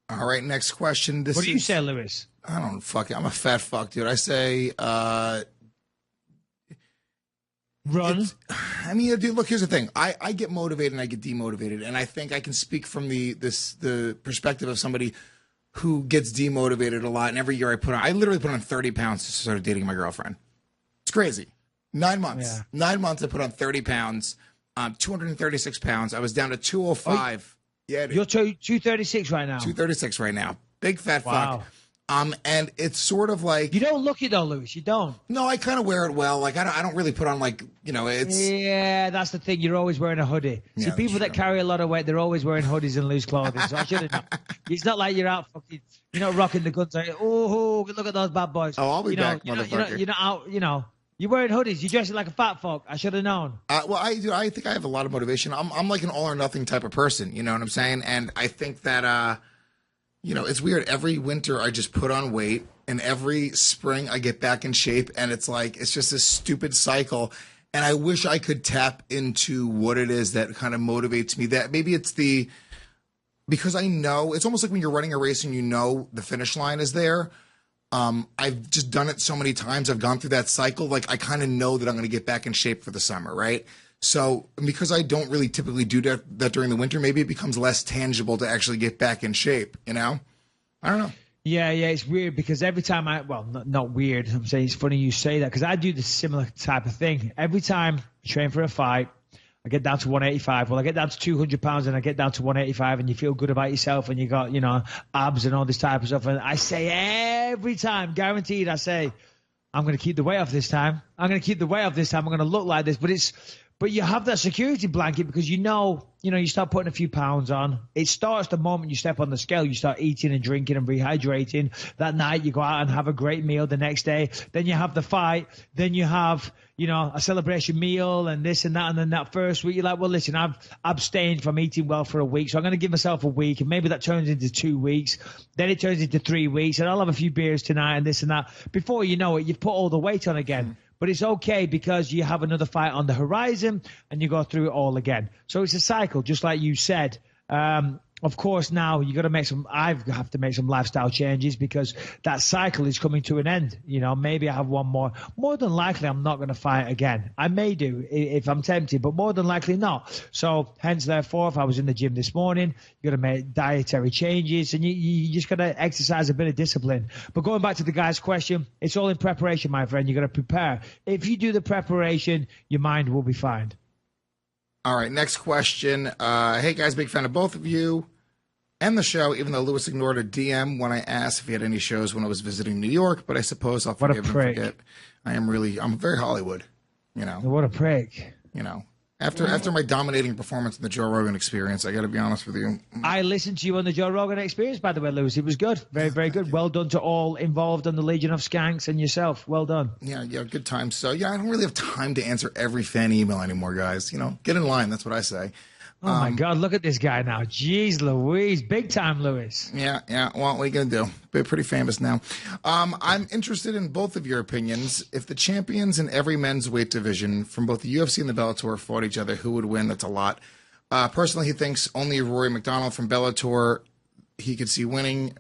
All right, next question. What do you say, Lewis? I don't fuck it. I'm a fat fuck, dude. I say, run. Dude, look, here's the thing. I get motivated and I get demotivated, and I think I can speak from the perspective of somebody who gets demotivated a lot. And every year I literally put on 30 pounds to start dating my girlfriend. It's crazy. 9 months. Yeah. 9 months I put on 30 pounds. 236 pounds. I was down to 205. Yeah, dude. You're 236 right now. 236 right now. Big fat fuck. And it's sort of like, you don't look it though, Lewis. You don't. No, I kind of wear it well. Like I don't really put on it's. Yeah, that's the thing. You're always wearing a hoodie. See, people that carry a lot of weight, they're always wearing hoodies and loose clothing. So I should have known. It's not like you're out fucking. You're not rocking the guns. Like, oh, look at those bad boys. Oh, I'll be back, motherfucker. You're not out. You're wearing hoodies. You're dressing like a fat fuck. I should have known. Well, I think I have a lot of motivation. I'm like an all or nothing type of person. You know what I'm saying? And I think that, it's weird. Every winter I just put on weight, and every spring I get back in shape. And it's just this stupid cycle. And I wish I could tap into what it is that kind of motivates me. That maybe it's because I know it's almost like when you're running a race and you know the finish line is there. I've just done it so many times. I've gone through that cycle. Like I kind of know that I'm going to get back in shape for the summer, right? So because I don't really typically do that during the winter, maybe it becomes less tangible to actually get back in shape, I don't know. Yeah, it's weird because every time not weird. I'm saying it's funny you say that because I do the similar type of thing. Every time I train for a fight, I get down to 185. Well, I get down to 200 pounds and I get down to 185 and you feel good about yourself and you got, abs and all this type of stuff. And I say every time, guaranteed, I say, I'm going to keep the weight off this time. I'm going to look like this. But you have that security blanket because you start putting a few pounds on. It starts the moment you step on the scale. You start eating and drinking and rehydrating. That night you go out and have a great meal the next day. Then you have the fight. Then you have, a celebration meal and this and that. And then that first week you're like, well, listen, I've abstained from eating well for a week. So I'm going to give myself a week. And maybe that turns into 2 weeks. Then it turns into 3 weeks. And I'll have a few beers tonight and this and that. Before you know it, you've put all the weight on again. But it's okay because you have another fight on the horizon and you go through it all again. So it's a cycle, just like you said. Of course, now I have to make some lifestyle changes because that cycle is coming to an end. Maybe I have one more. More than likely, I'm not going to fight again. I may do if I'm tempted, but more than likely not. So hence, therefore, if I was in the gym this morning, you got to make dietary changes and you just got to exercise a bit of discipline. But going back to the guy's question, it's all in preparation, my friend. You got to prepare. If you do the preparation, your mind will be fine. All right, next question. Hey, guys, big fan of both of you and the show, even though Lewis ignored a DM when I asked if he had any shows when I was visiting New York, but I suppose I'll forgive him and forget. I'm very Hollywood, What a prick. After my dominating performance in the Joe Rogan Experience, I got to be honest with you. I listened to you on the Joe Rogan Experience, by the way, Lewis. It was good. Very, very good. Well done to all involved on the Legion of Skanks and yourself. Well done. Yeah, good time. So, I don't really have time to answer every fan email anymore, guys. Get in line. That's what I say. Oh, my God. Look at this guy now. Jeez Louise. Big time, Lewis. Yeah. Well, what are you going to do? We're pretty famous now. I'm interested in both of your opinions. If the champions in every men's weight division from both the UFC and the Bellator fought each other, who would win? That's a lot. Personally, he thinks only Rory McDonald from Bellator he could see winning,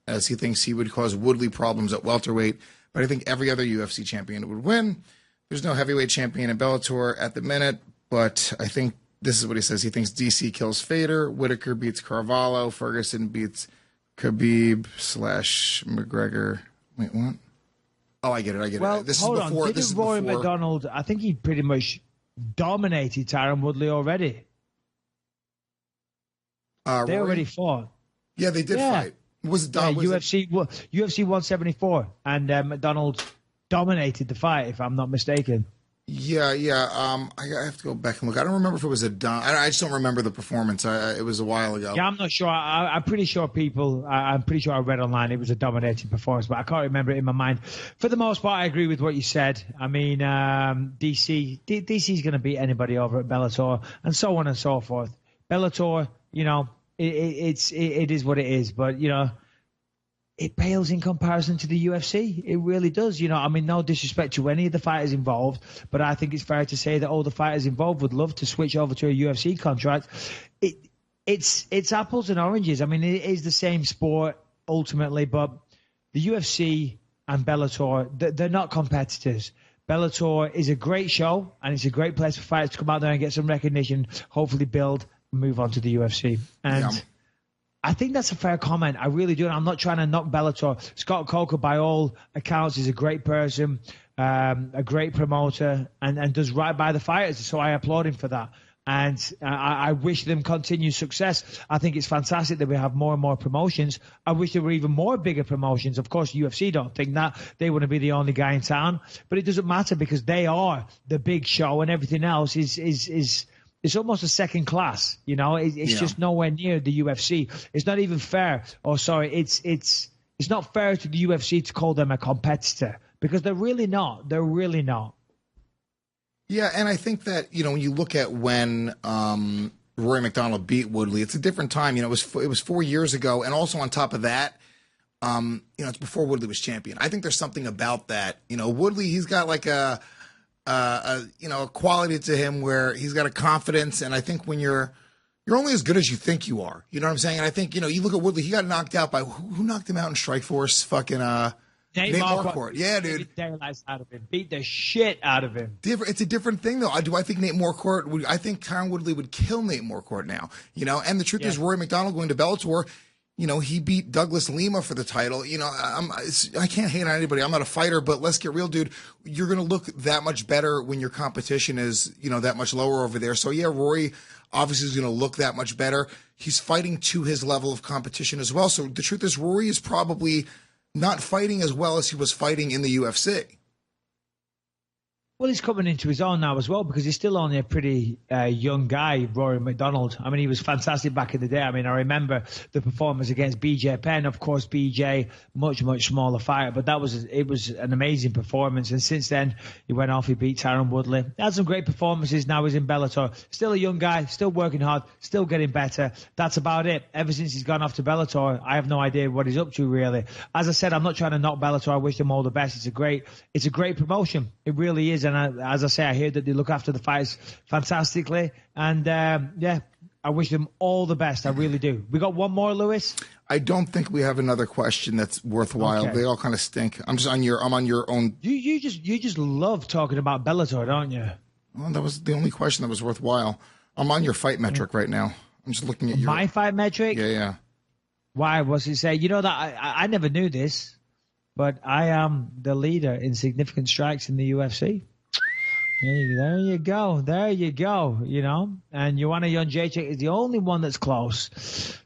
as he thinks he would cause Woodley problems at welterweight. But I think every other UFC champion would win. There's no heavyweight champion in Bellator at the minute, but I think this is what he says. He thinks DC kills Fader, Whitaker beats Carvalho, Ferguson beats Khabib / McGregor. Wait, what? Oh, I get it. Well, hold on. Didn't Rory McDonald, I think he pretty much dominated Tyron Woodley already. They already fought. Yeah, they did fight. Was it UFC 174, and McDonald dominated the fight, if I'm not mistaken. Yeah. I have to go back and look. I don't remember if it was a done. I just don't remember the performance. It was a while ago. Yeah, I'm not sure. I'm pretty sure I'm pretty sure I read online it was a dominating performance, but I can't remember it in my mind. For the most part, I agree with what you said. I mean, DC's going to beat anybody over at Bellator, and so on and so forth. Bellator, it is what it is, but it pales in comparison to the UFC. It really does. I mean, no disrespect to any of the fighters involved, but I think it's fair to say that all the fighters involved would love to switch over to a UFC contract. It's apples and oranges. I mean, it is the same sport ultimately, but the UFC and Bellator, they're not competitors. Bellator is a great show, and it's a great place for fighters to come out there and get some recognition, hopefully build, and move on to the UFC. And I think that's a fair comment. I really do. And I'm not trying to knock Bellator. Scott Coker, by all accounts, is a great person, a great promoter, and does right by the fighters. So I applaud him for that. And I wish them continued success. I think it's fantastic that we have more and more promotions. I wish there were even more bigger promotions. Of course, UFC don't think that. They want to be the only guy in town. But it doesn't matter because they are the big show, and everything else is it's almost a second class, It's just nowhere near the UFC. It's not even fair. Oh, sorry, it's not fair to the UFC to call them a competitor because they're really not. They're really not. Yeah, and I think that when you look at when Rory McDonald beat Woodley, it's a different time. It was 4 years ago, and also on top of that, it's before Woodley was champion. I think there's something about that. Woodley, he's got like a quality to him where he's got a confidence, and I think when you're only as good as you think you are. You know what I'm saying? And I think you look at Woodley, he got knocked out by who knocked him out in Strikeforce? Fucking Nate Marquardt. Yeah, dude. Beat the shit out of him. It's a different thing, though. Do I think Nate Marquardt I think Tyron Woodley would kill Nate Marquardt now. And the truth is, Rory McDonald going to Bellator, he beat Douglas Lima for the title. I can't hate on anybody. I'm not a fighter, but let's get real, dude. You're going to look that much better when your competition is, that much lower over there. So, yeah, Rory obviously is going to look that much better. He's fighting to his level of competition as well. So the truth is, Rory is probably not fighting as well as he was fighting in the UFC. Well, he's coming into his own now as well because he's still only a pretty young guy, Rory McDonald. I mean, he was fantastic back in the day. I mean, I remember the performance against BJ Penn. Of course, BJ, much, much smaller fighter, but it was an amazing performance. And since then, he went off, he beat Tyron Woodley. He had some great performances. Now he's in Bellator. Still a young guy, still working hard, still getting better. That's about it. Ever since he's gone off to Bellator, I have no idea what he's up to, really. As I said, I'm not trying to knock Bellator. I wish them all the best. It's a great promotion. It really is. And as I say, I hear that they look after the fights fantastically. And, I wish them all the best. I really do. We got one more, Lewis? I don't think we have another question that's worthwhile. Okay. They all kind of stink. I'm on your own. You just love talking about Bellator, don't you? Well, that was the only question that was worthwhile. I'm on your fight metric right now. I'm just looking at my fight metric? Yeah. Why? What's it say? That I never knew this, but I am the leader in significant strikes in the UFC. There you go. And Joanna Jędrzejczyk is the only one that's close.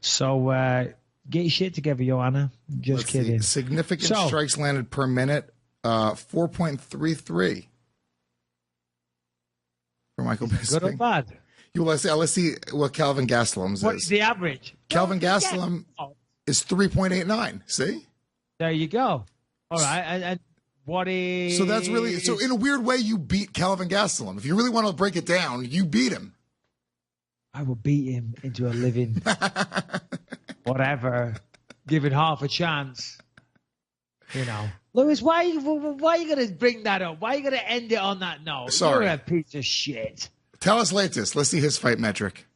So get your shit together, Joanna. Let's kidding. Significant strikes landed per minute, 4.33 for Michael Bisping. Good or bad? Let's see what Calvin Gastelum's is. What's the average? Calvin Gastelum is 3.89. See? There you go. All right. And so that's really in a weird way you beat Calvin Gastelum. If you really want to break it down, you beat him. I will beat him into a living whatever, given half a chance. Lewis, why are you going to bring that up? Why are you going to end it on that note? Sorry. You're a piece of shit. Tell us latest. Let's see his fight metric.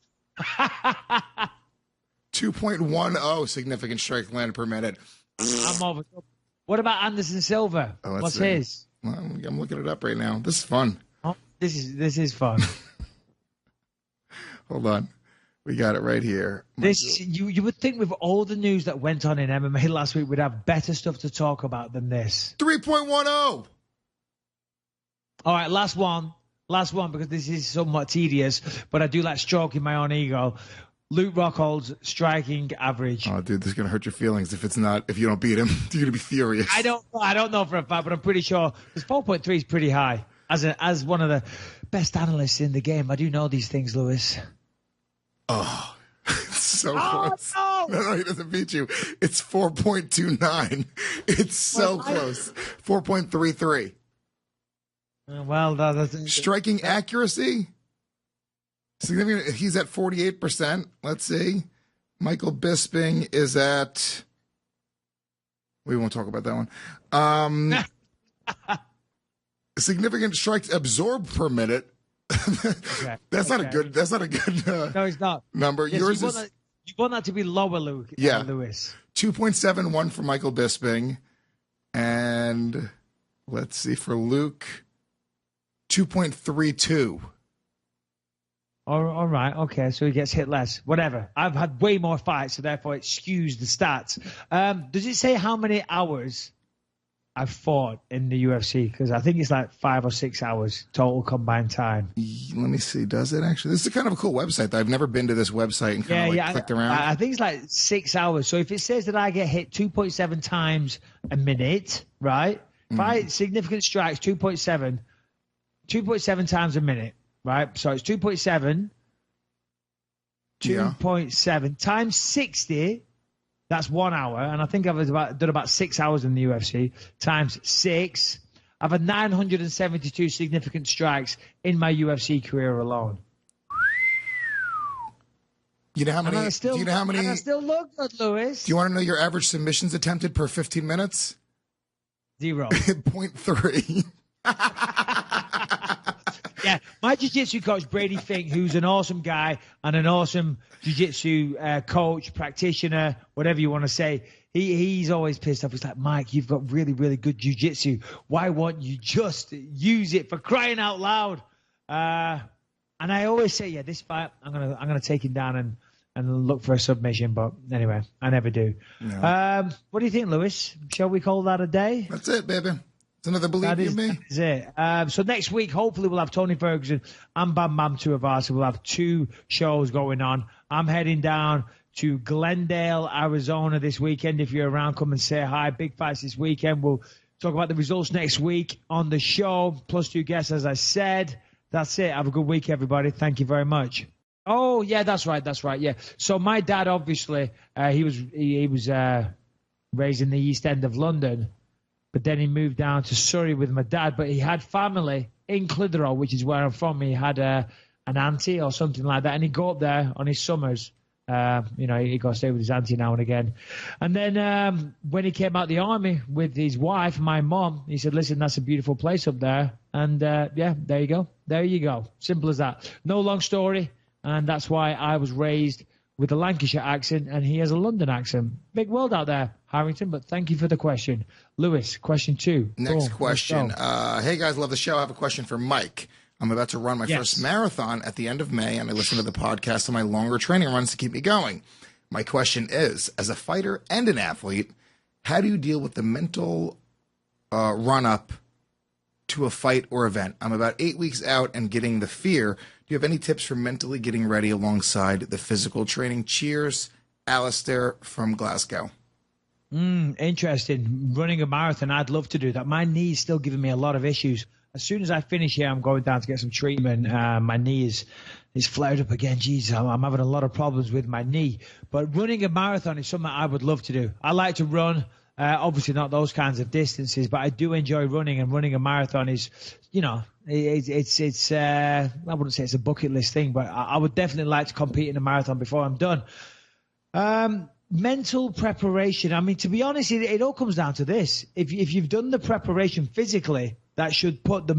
2.10 significant strike landed per minute. I'm over. What about Anderson Silva? What's his? Well, I'm looking it up right now. This is fun. Oh, this is fun. Hold on. We got it right here. You would think with all the news that went on in MMA last week, we'd have better stuff to talk about than this. 3.10. All right, last one, because this is somewhat tedious, but I do like stroking my own ego. Luke Rockhold's striking average. Oh, dude, this is going to hurt your feelings if you don't beat him. You're going to be furious. I don't know for a fact, but I'm pretty sure. Because 4.3 is pretty high. As one of the best analysts in the game, I do know these things, Lewis. Oh, so close. No, he doesn't beat you. It's 4.29. It's so close. 4.33. Well, that's striking accuracy. Significant. He's at 48%. Let's see. Michael Bisping is at. We won't talk about that one. Significant strikes absorbed per minute. That's not a good. That's not a good. No, it's not. Number. Yes, Yours you want that to be lower, Luke. Yeah, Lewis. 2.71 for Michael Bisping, and let's see for Luke, 2.32. All right, okay, so he gets hit less. Whatever. I've had way more fights, so therefore it skews the stats. Does it say how many hours I've fought in the UFC? Because I think it's like 5 or 6 hours total combined time. Let me see. Does it actually? This is kind of a cool website, though. I've never been to this website and kind of clicked around. I think it's like 6 hours. So if it says that I get hit 2.7 times a minute, right? Five significant strikes, 2.7 times a minute. Right, so it's 2.7. 2.7 times 60. That's 1 hour, and I think I've done about 6 hours in the UFC. Times 6, I've had 972 significant strikes in my UFC career alone. You know how many? And I still look good, Lewis. Do you want to know your average submissions attempted per 15 minutes? 0. 0.3. Yeah, my jiu-jitsu coach, Brady Fink, who's an awesome guy and an awesome jiu-jitsu coach, practitioner, whatever you want to say, he's always pissed off. He's like, Mike, you've got really, really good jiu-jitsu. Why won't you just use it, for crying out loud? And I always say, yeah, this fight, I'm gonna take him down and look for a submission. But anyway, I never do. No. What do you think, Lewis? Shall we call that a day? That's it, baby. It's another Believe You Me. That is it. So next week, hopefully, we'll have Tony Ferguson and Bam Bam Tuivasa. We'll have 2 shows going on. I'm heading down to Glendale, Arizona this weekend. If you're around, come and say hi. Big fights this weekend. We'll talk about the results next week on the show. Plus 2 guests, as I said. That's it. Have a good week, everybody. Thank you very much. Oh, yeah, that's right. Yeah. So my dad, obviously, he was raised in the East End of London. But then he moved down to Surrey with my dad. But he had family in Clitheroe, which is where I'm from. He had an auntie or something like that. And he'd go up there on his summers. He'd go stay with his auntie now and again. And then when he came out of the army with his wife, my mom, he said, listen, that's a beautiful place up there. And, yeah, there you go. There you go. Simple as that. No long story. And that's why I was raised with a Lancashire accent, and he has a London accent. Big world out there, Harrington, but thank you for the question. Lewis, question 2. Next question. Hey, guys, love the show. I have a question for Mike. I'm about to run my first marathon at the end of May, and I listen to the podcast on my longer training runs to keep me going. My question is, as a fighter and an athlete, how do you deal with the mental run-up to a fight or event? I'm about 8 weeks out and getting the fear. Do you have any tips for mentally getting ready alongside the physical training? Cheers, Alistair from Glasgow. Interesting. Running a marathon, I'd love to do that. My knee's still giving me a lot of issues. As soon as I finish here, I'm going down to get some treatment. My knee is flared up again. Jeez, I'm having a lot of problems with my knee. But running a marathon is something I would love to do. I like to run. Obviously not those kinds of distances, but I do enjoy running, and running a marathon is, it's I wouldn't say it's a bucket list thing, but I would definitely like to compete in a marathon before I'm done. Mental preparation. I mean, to be honest, it all comes down to this. If you've done the preparation physically, that should put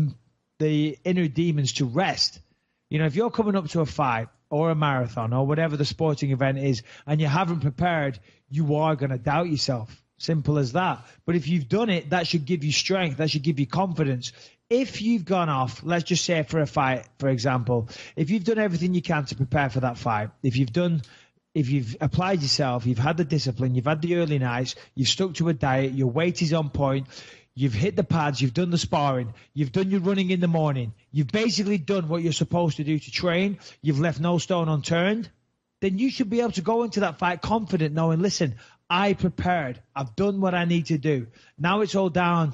the inner demons to rest. If you're coming up to a fight or a marathon or whatever the sporting event is, and you haven't prepared, you are going to doubt yourself. Simple as that. But if you've done it, that should give you strength. That should give you confidence. If you've gone off, let's just say for a fight, for example, if you've done everything you can to prepare for that fight, if you've applied yourself, you've had the discipline, you've had the early nights, you've stuck to a diet, your weight is on point, you've hit the pads, you've done the sparring, you've done your running in the morning, you've basically done what you're supposed to do to train, you've left no stone unturned, then you should be able to go into that fight confident, knowing, listen, I prepared. I've done what I need to do. Now it's all down,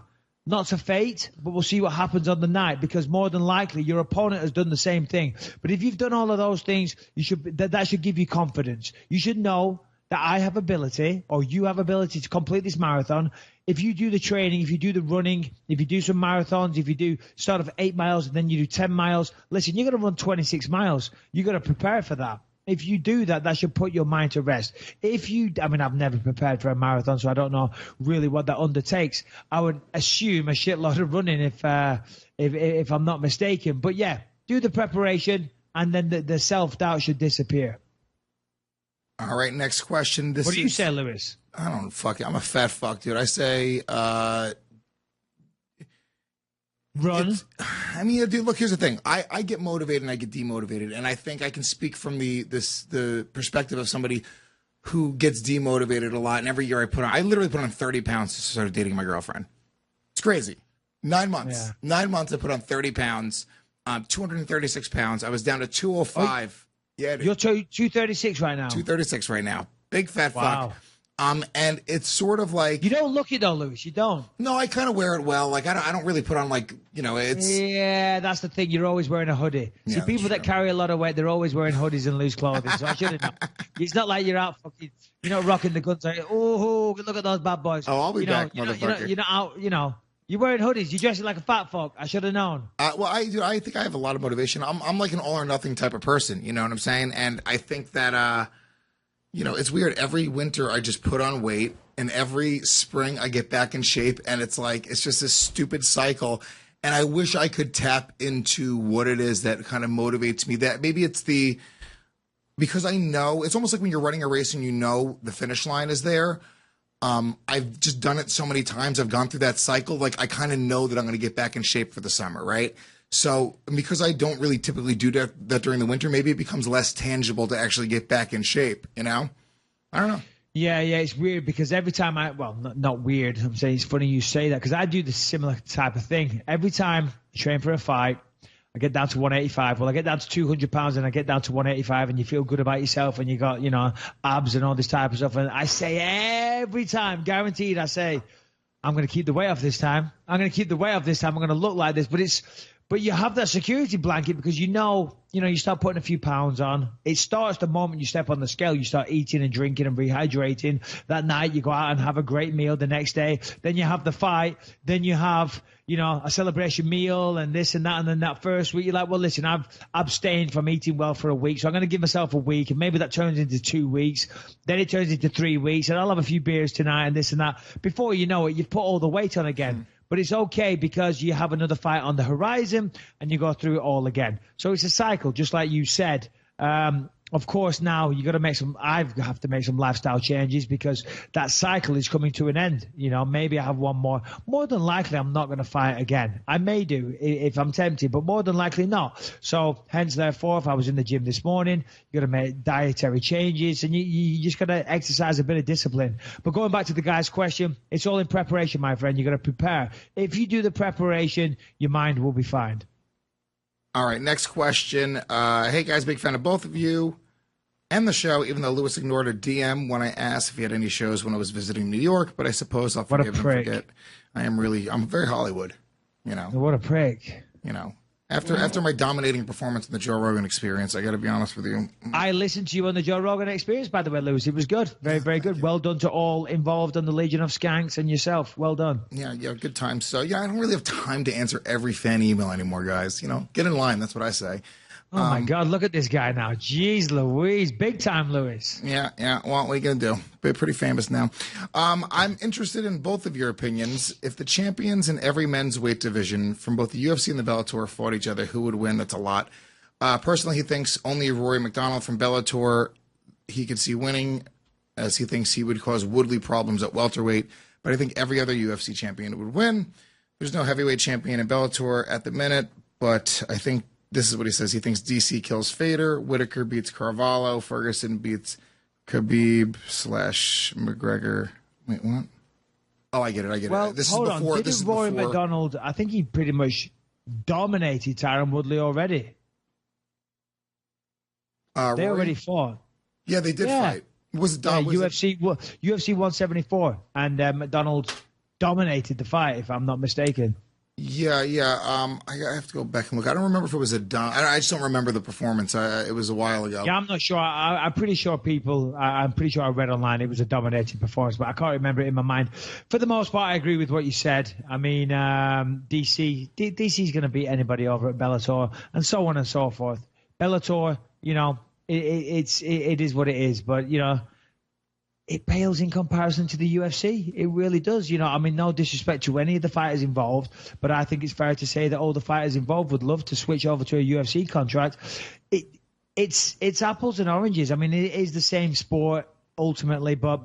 not to fate, but we'll see what happens on the night, because more than likely your opponent has done the same thing. But if you've done all of those things, that should give you confidence. You should know that I have ability, or you have ability to complete this marathon. If you do the training, if you do the running, if you do some marathons, if you do start off 8 miles and then you do 10 miles, listen, you're going to run 26 miles. You've got to prepare for that. If you do that, that should put your mind to rest. I've never prepared for a marathon, so I don't know really what that undertakes. I would assume a shitload of running if I'm not mistaken. But yeah, do the preparation, and then the self-doubt should disappear. All right, next question. What do you say, Lewis? I don't fuck it. I'm a fat fuck, dude. I say run. Dude, look, here's the thing. I get motivated and I get demotivated, and I think I can speak from the perspective of somebody who gets demotivated a lot. And every year I literally put on 30 pounds to start dating my girlfriend. It's crazy. 9 months. Yeah. 9 months I put on 30 pounds, 236 pounds. I was down to 205. Yeah, You're 236 right now. 236 right now. Big fat Wow. fuck. And it's sort of like, You don't look it though, Lewis. You don't. no, I kind of wear it well. Like I don't really put on like, it's Yeah, that's the thing. You're always wearing a hoodie. See, Yeah, people that true. carry a lot of weight, they're always wearing hoodies and loose clothing. So I should have known. It's not like you're out fucking, you're not rocking the guns. Like, oh, look at those bad boys. Oh, I'll be back, motherfucker. You're not out, you're wearing hoodies. You're dressing like a fat fuck. I should have known. well, I think I have a lot of motivation. I'm like an all or nothing type of person. You know what I'm saying? And I think that, it's weird. Every winter I just put on weight, and every spring I get back in shape, and it's just this stupid cycle. And I wish I could tap into what it is that kind of motivates me. That maybe it's because I know it's almost like when you're running a race and you know the finish line is there. I've just done it so many times. I've gone through that cycle. Like I kind of know that I'm going to get back in shape for the summer, right? So because I don't really typically do that during the winter, maybe it becomes less tangible to actually get back in shape. I don't know. Yeah, it's weird because every time not weird. I'm saying it's funny you say that because I do the similar type of thing. Every time I train for a fight, I get down to 185. Well, I get down to 200 pounds and I get down to 185 and you feel good about yourself and you got, abs and all this type of stuff. And I say every time, guaranteed, I say, I'm going to keep the weight off this time. I'm going to keep the weight off this time. I'm going to look like this. But you have that security blanket because you start putting a few pounds on. It starts the moment you step on the scale. You start eating and drinking and rehydrating. That night you go out and have a great meal the next day. Then you have the fight. Then you have, a celebration meal and this and that. And then that first week you're like, well, listen, I've abstained from eating well for a week. So I'm going to give myself a week. And maybe that turns into 2 weeks. Then it turns into 3 weeks. And I'll have a few beers tonight and this and that. Before you know it, you've put all the weight on again. But it's okay because you have another fight on the horizon and you go through it all again. So it's a cycle, just like you said. Of course, now you got to I have to make some lifestyle changes because that cycle is coming to an end. Maybe I have one more. More than likely, I'm not going to fight again. I may do if I'm tempted, but more than likely not. So hence, therefore, if I was in the gym this morning, you got to make dietary changes and you just got to exercise a bit of discipline. But going back to the guy's question, it's all in preparation, my friend. You got to prepare. If you do the preparation, your mind will be fine. All right, next question. Hey, guys, big fan of both of you and the show, even though Lewis ignored a DM when I asked if he had any shows when I was visiting New York, but I suppose I'll forgive and forget. I'm very Hollywood, What a prick. After my dominating performance in the Joe Rogan Experience, I got to be honest with you. I listened to you on the Joe Rogan Experience, by the way, Lewis. It was good. Very, very good. Well done to all involved on the Legion of Skanks and yourself. Well done. Yeah, good times. So, I don't really have time to answer every fan email anymore, guys. Get in line. That's what I say. Oh, my God. Look at this guy now. Jeez Louise. Big time, Lewis. Yeah. Well, what are you going to do? We're pretty famous now. I'm interested in both of your opinions. If the champions in every men's weight division from both the UFC and the Bellator fought each other, who would win? That's a lot. Personally, he thinks only Rory McDonald from Bellator he could see winning, as he thinks he would cause Woodley problems at welterweight. But I think every other UFC champion would win. There's no heavyweight champion in Bellator at the minute, but I think this is what he says. He thinks DC kills Fader, Whitaker beats Carvalho, Ferguson beats Khabib / McGregor. Wait, what? Oh, I get it. Well, this hold is before. on. Didn't Rory McDonald, I think he pretty much dominated Tyron Woodley already. They already fought. Yeah, they did fight. Was it UFC 174, and McDonald dominated the fight, if I'm not mistaken. Yeah. I have to go back and look. I don't remember if it was I just don't remember the performance. It was a while ago. Yeah, I'm not sure. I'm pretty sure I'm pretty sure I read online it was a dominating performance, but I can't remember it in my mind. For the most part, I agree with what you said. I mean, DC's going to beat anybody over at Bellator, and so on and so forth. Bellator, it is what it is, but it pales in comparison to the UFC. It really does. No disrespect to any of the fighters involved, but I think it's fair to say that all the fighters involved would love to switch over to a UFC contract. It's apples and oranges. I mean, it is the same sport ultimately, but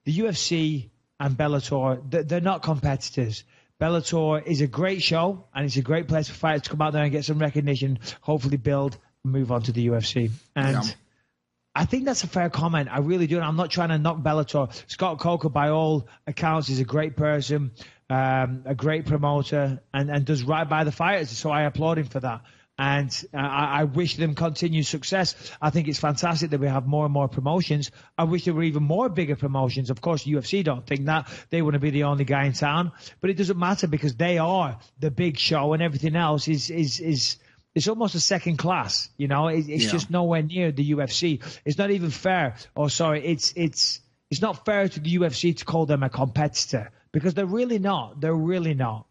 the UFC and Bellator, they're not competitors. Bellator is a great show, and it's a great place for fighters to come out there and get some recognition, hopefully build, and move on to the UFC. And yeah. I think that's a fair comment. I really do. And I'm not trying to knock Bellator. Scott Coker, by all accounts, is a great person, a great promoter, and does right by the fighters. So I applaud him for that. And I wish them continued success. I think it's fantastic that we have more and more promotions. I wish there were even more bigger promotions. Of course, UFC don't think that. They want to be the only guy in town. But it doesn't matter because they are the big show, and everything else is it's almost a second class, It's just nowhere near the UFC. It's not even fair. It's not fair to the UFC to call them a competitor because they're really not. They're really not.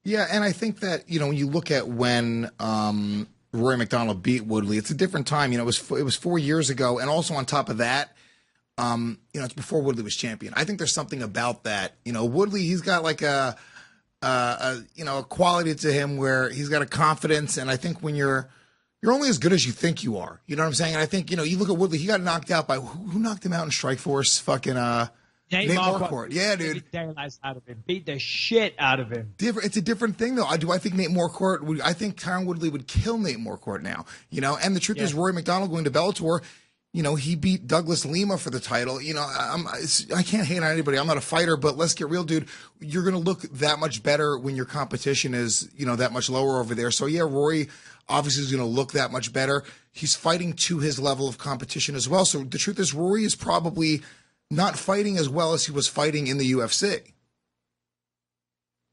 Yeah, and I think that when you look at when Rory McDonald beat Woodley, it's a different time. It was 4 years ago, and also on top of that, it's before Woodley was champion. I think there's something about that. Woodley, he's got like a quality to him where he's got a confidence. And I think when you're only as good as you think you are, you know what I'm saying? And I think, you look at Woodley, he got knocked out by who knocked him out in Strikeforce? Fucking, Nate Marquardt. Yeah, dude. Beat the shit out of him. It's a different thing though. I think Nate Marquardt I think Tyron Woodley would kill Nate Marquardt now, and the truth is Rory McDonald going to Bellator, he beat Douglas Lima for the title. I can't hate on anybody. I'm not a fighter, but let's get real, dude. You're going to look that much better when your competition is, that much lower over there. So, yeah, Rory obviously is going to look that much better. He's fighting to his level of competition as well. So the truth is Rory is probably not fighting as well as he was fighting in the UFC.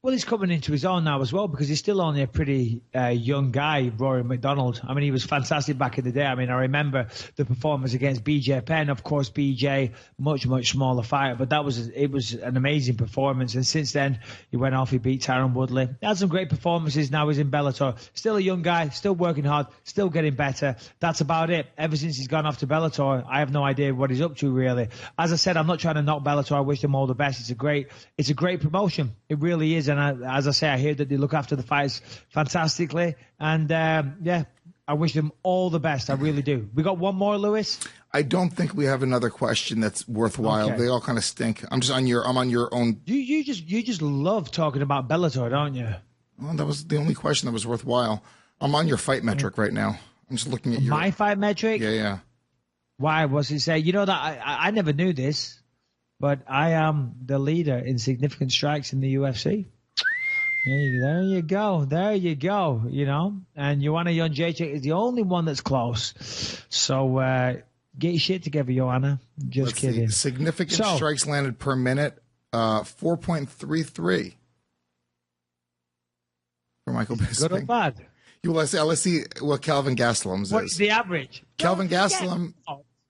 Well, he's coming into his own now as well because he's still only a pretty young guy, Rory McDonald. I mean, he was fantastic back in the day. I mean, I remember the performance against BJ Penn. Of course, BJ, much, much smaller fighter, but it was an amazing performance. And since then, he went off, he beat Tyron Woodley. He had some great performances. Now he's in Bellator. Still a young guy, still working hard, still getting better. That's about it. Ever since he's gone off to Bellator, I have no idea what he's up to, really. As I said, I'm not trying to knock Bellator. I wish them all the best. It's a great promotion. It really is. And as I say, I hear that they look after the fighters fantastically. And, I wish them all the best. I really do. We got one more, Lewis? I don't think we have another question that's worthwhile. Okay. They all kind of stink. I'm on your own. You just love talking about Bellator, don't you? Well, that was the only question that was worthwhile. I'm on your fight metric right now. I'm just looking at my fight metric? Yeah. Why? What's it say? That I never knew this, but I am the leader in significant strikes in the UFC. There you go. And Joanna Jędrzejczyk is the only one that's close. So get your shit together, Joanna. Just kidding. Significant strikes landed per minute, 4.33 for Michael Bisping. Good or bad? Let's see what Calvin Gastelum's is. What's the average? Calvin Gastelum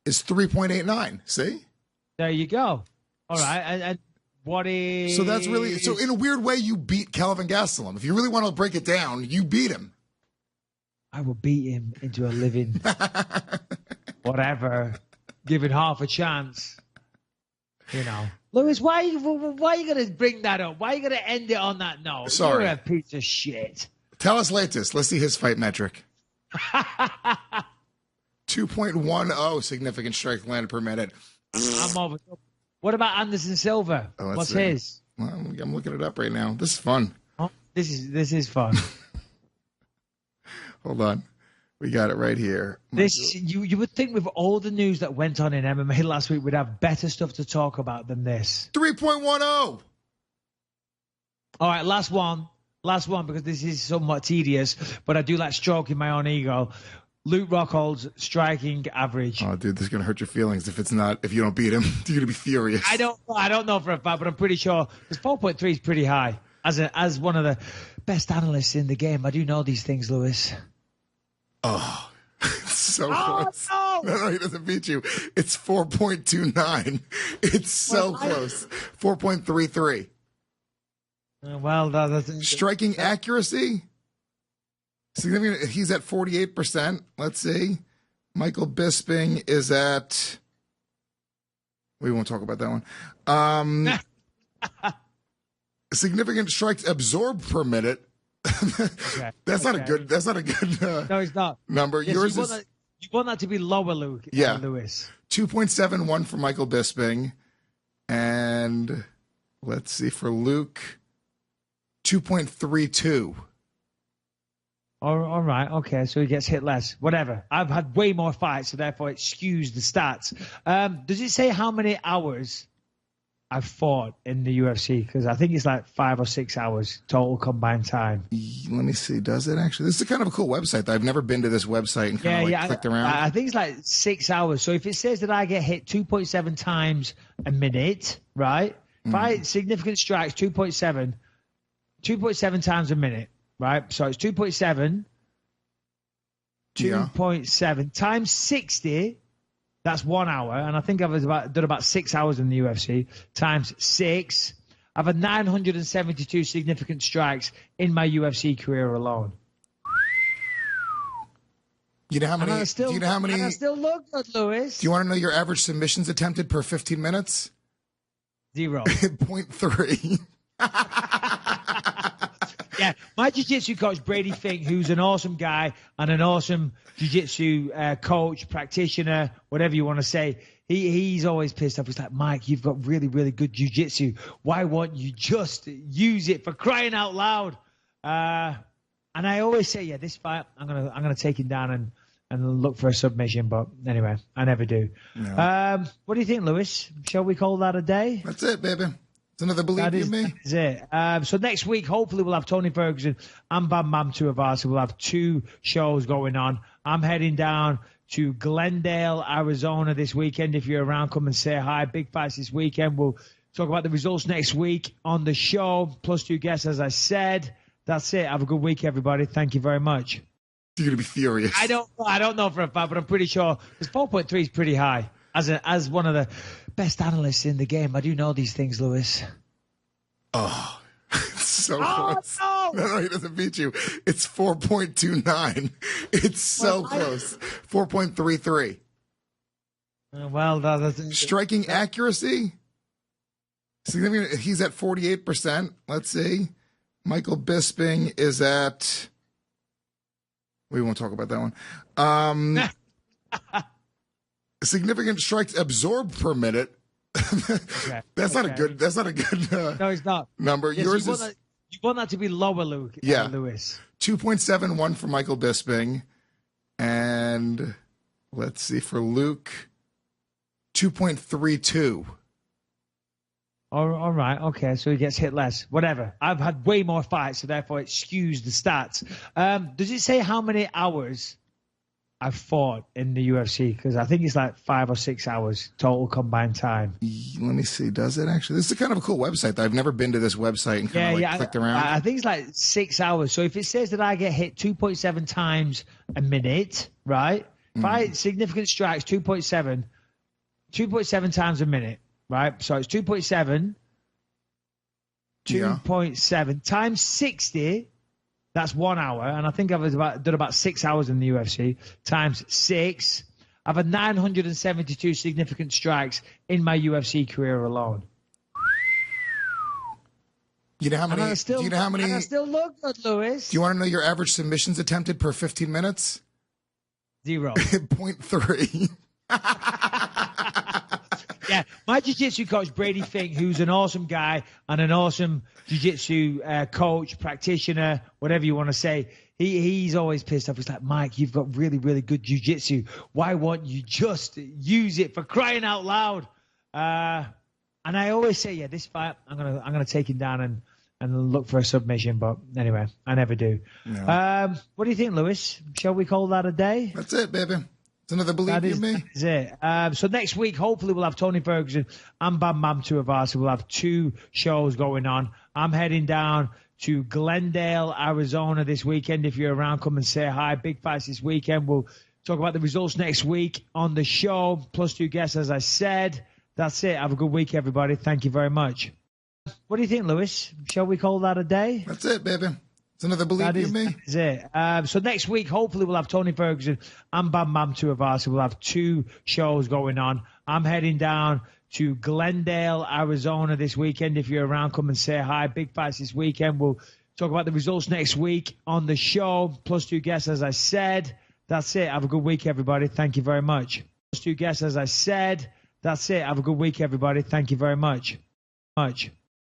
is 3.89. See? There you go. All right. And what is... So that's really... So in a weird way, you beat Calvin Gastelum. If you really want to break it down, you beat him. I will beat him into a living... whatever. Give it half a chance. Lewis, why are you going to bring that up? Why are you going to end it on that note? Sorry. You're a piece of shit. Tell us latest. Let's see his fight metric. 2.10 significant strike landed per minute. I'm over. What about Anderson Silva? What's his? Well, I'm looking it up right now. This is fun. Oh, this is fun. Hold on. We got it right here. You would think with all the news that went on in MMA last week, we'd have better stuff to talk about than this. 3.10. All right, last one, because this is somewhat tedious, but I do like stroking my own ego. Luke Rockhold's striking average. Oh, dude, this is gonna hurt your feelings if you don't beat him. You're gonna be furious. I don't know for a fact, but I'm pretty sure because 4.3 is pretty high. As one of the best analysts in the game, I do know these things, Lewis. Oh, it's so close. No! No, he doesn't beat you. It's 4.29. It's so close. 4.33. Well, that's Striking accuracy. Significant. He's at 48%. Let's see. Michael Bisping is at. We won't talk about that one. Significant strikes absorbed per minute. okay. That's not a good. That's not a good. No, it's not. Number. Yes, Yours you want that to be lower, Luke. Yeah. Lewis. 2.71 for Michael Bisping, and let's see for Luke. 2.32. All right, okay, so he gets hit less. Whatever. I've had way more fights, so therefore it skews the stats. Does it say how many hours I've fought in the UFC? Because I think it's like 5 or 6 hours total combined time. Let me see. Does it actually? This is kind of a cool website. I've never been to this website and kind of clicked around. I think it's like 6 hours. So if it says that I get hit 2.7 times a minute, right? If I significant strikes 2.7 times a minute. Right, so it's 2.7. 2.7 times 60. That's 1 hour, and I think I've done about 6 hours in the UFC. Times 6, I've had 972 significant strikes in my UFC career alone. You know how many? And I still, do you know how many? And I still look good, Lewis. Do you want to know your average submissions attempted per 15 minutes? 0. 0.3. Yeah, my jiu-jitsu coach, Brady Fink, who's an awesome guy and an awesome jiu-jitsu coach, practitioner, whatever you want to say, he's always pissed off. He's like, Mike, you've got really, really good jiu-jitsu. Why won't you just use it, for crying out loud? And I always say, yeah, this fight, I'm gonna take him down and look for a submission. But anyway, I never do. No. What do you think, Lewis? Shall we call that a day? That's it, baby. It's another Believe You Me. That is it. So next week, hopefully, we'll have Tony Ferguson and Bam Bam Tuivasa. We'll have 2 shows going on. I'm heading down to Glendale, Arizona this weekend. If you're around, come and say hi. Big fights this weekend. We'll talk about the results next week on the show. Plus 2 guests, as I said. That's it. Have a good week, everybody. Thank you very much. You're going to be furious. I don't know for a fact, but I'm pretty sure. Because 4.3 is pretty high. As one of the best analysts in the game, I do know these things, Lewis. Oh, it's so close. No, he doesn't beat you. It's 4.29. It's so close. 4.33. Well, that's striking accuracy. Significant. He's at 48%. Let's see. Michael Bisping is at. We won't talk about that one. Significant strikes absorbed per minute. That's not a good. That's not a good. No, it's not. Number. Yes, Yours you want that to be lower, Luke. Yeah. Lewis. 2.71 for Michael Bisping, and let's see for Luke. 2.32. All right, okay, so he gets hit less. Whatever. I've had way more fights, so therefore it skews the stats. Does it say how many hours I've fought in the UFC? Because I think it's like 5 or 6 hours total combined time. Let me see. Does it actually? This is kind of a cool website. I've never been to this website and kind of clicked around. I think it's like 6 hours. So if it says that I get hit 2.7 times a minute, right? If I significant strikes 2.7 times a minute, right? So it's 2.7. 2.7 times 60. That's 1 hour, and I think I've done about 6 hours in the UFC. Times 6, I've had 972 significant strikes in my UFC career alone. You know how many? Do you know how many? And I still look good, Lewis. Do you want to know your average submissions attempted per 15 minutes? 0. 0.3. Yeah, my jiu-jitsu coach, Brady Fink, who's an awesome guy and an awesome jiu-jitsu coach, practitioner, whatever you want to say, he's always pissed off. He's like, Mike, you've got really, really good jiu-jitsu. Why won't you just use it, for crying out loud? And I always say, yeah, this fight, I'm gonna take him down and look for a submission. But anyway, I never do. No. What do you think, Lewis? Shall we call that a day? That's it, baby. It's another Believe You Me. That is it. So next week, hopefully, we'll have Tony Ferguson and Bam Bam Tuivasa. We'll have 2 shows going on. I'm heading down to Glendale, Arizona this weekend. If you're around, come and say hi. Big fights this weekend. We'll talk about the results next week on the show. Plus 2 guests, as I said. That's it. Have a good week, everybody. Thank you very much. What do you think, Lewis? Shall we call that a day? That's it, baby. It's another Believe You Me. That is it. So next week, hopefully, we'll have Tony Ferguson and Bam Bam Tuivasa. We'll have 2 shows going on. I'm heading down to Glendale, Arizona this weekend. If you're around, come and say hi. Big fights this weekend. We'll talk about the results next week on the show. Plus 2 guests, as I said. That's it. Have a good week, everybody. Thank you very much. Plus 2 guests, as I said. That's it. Have a good week, everybody. Thank you very much.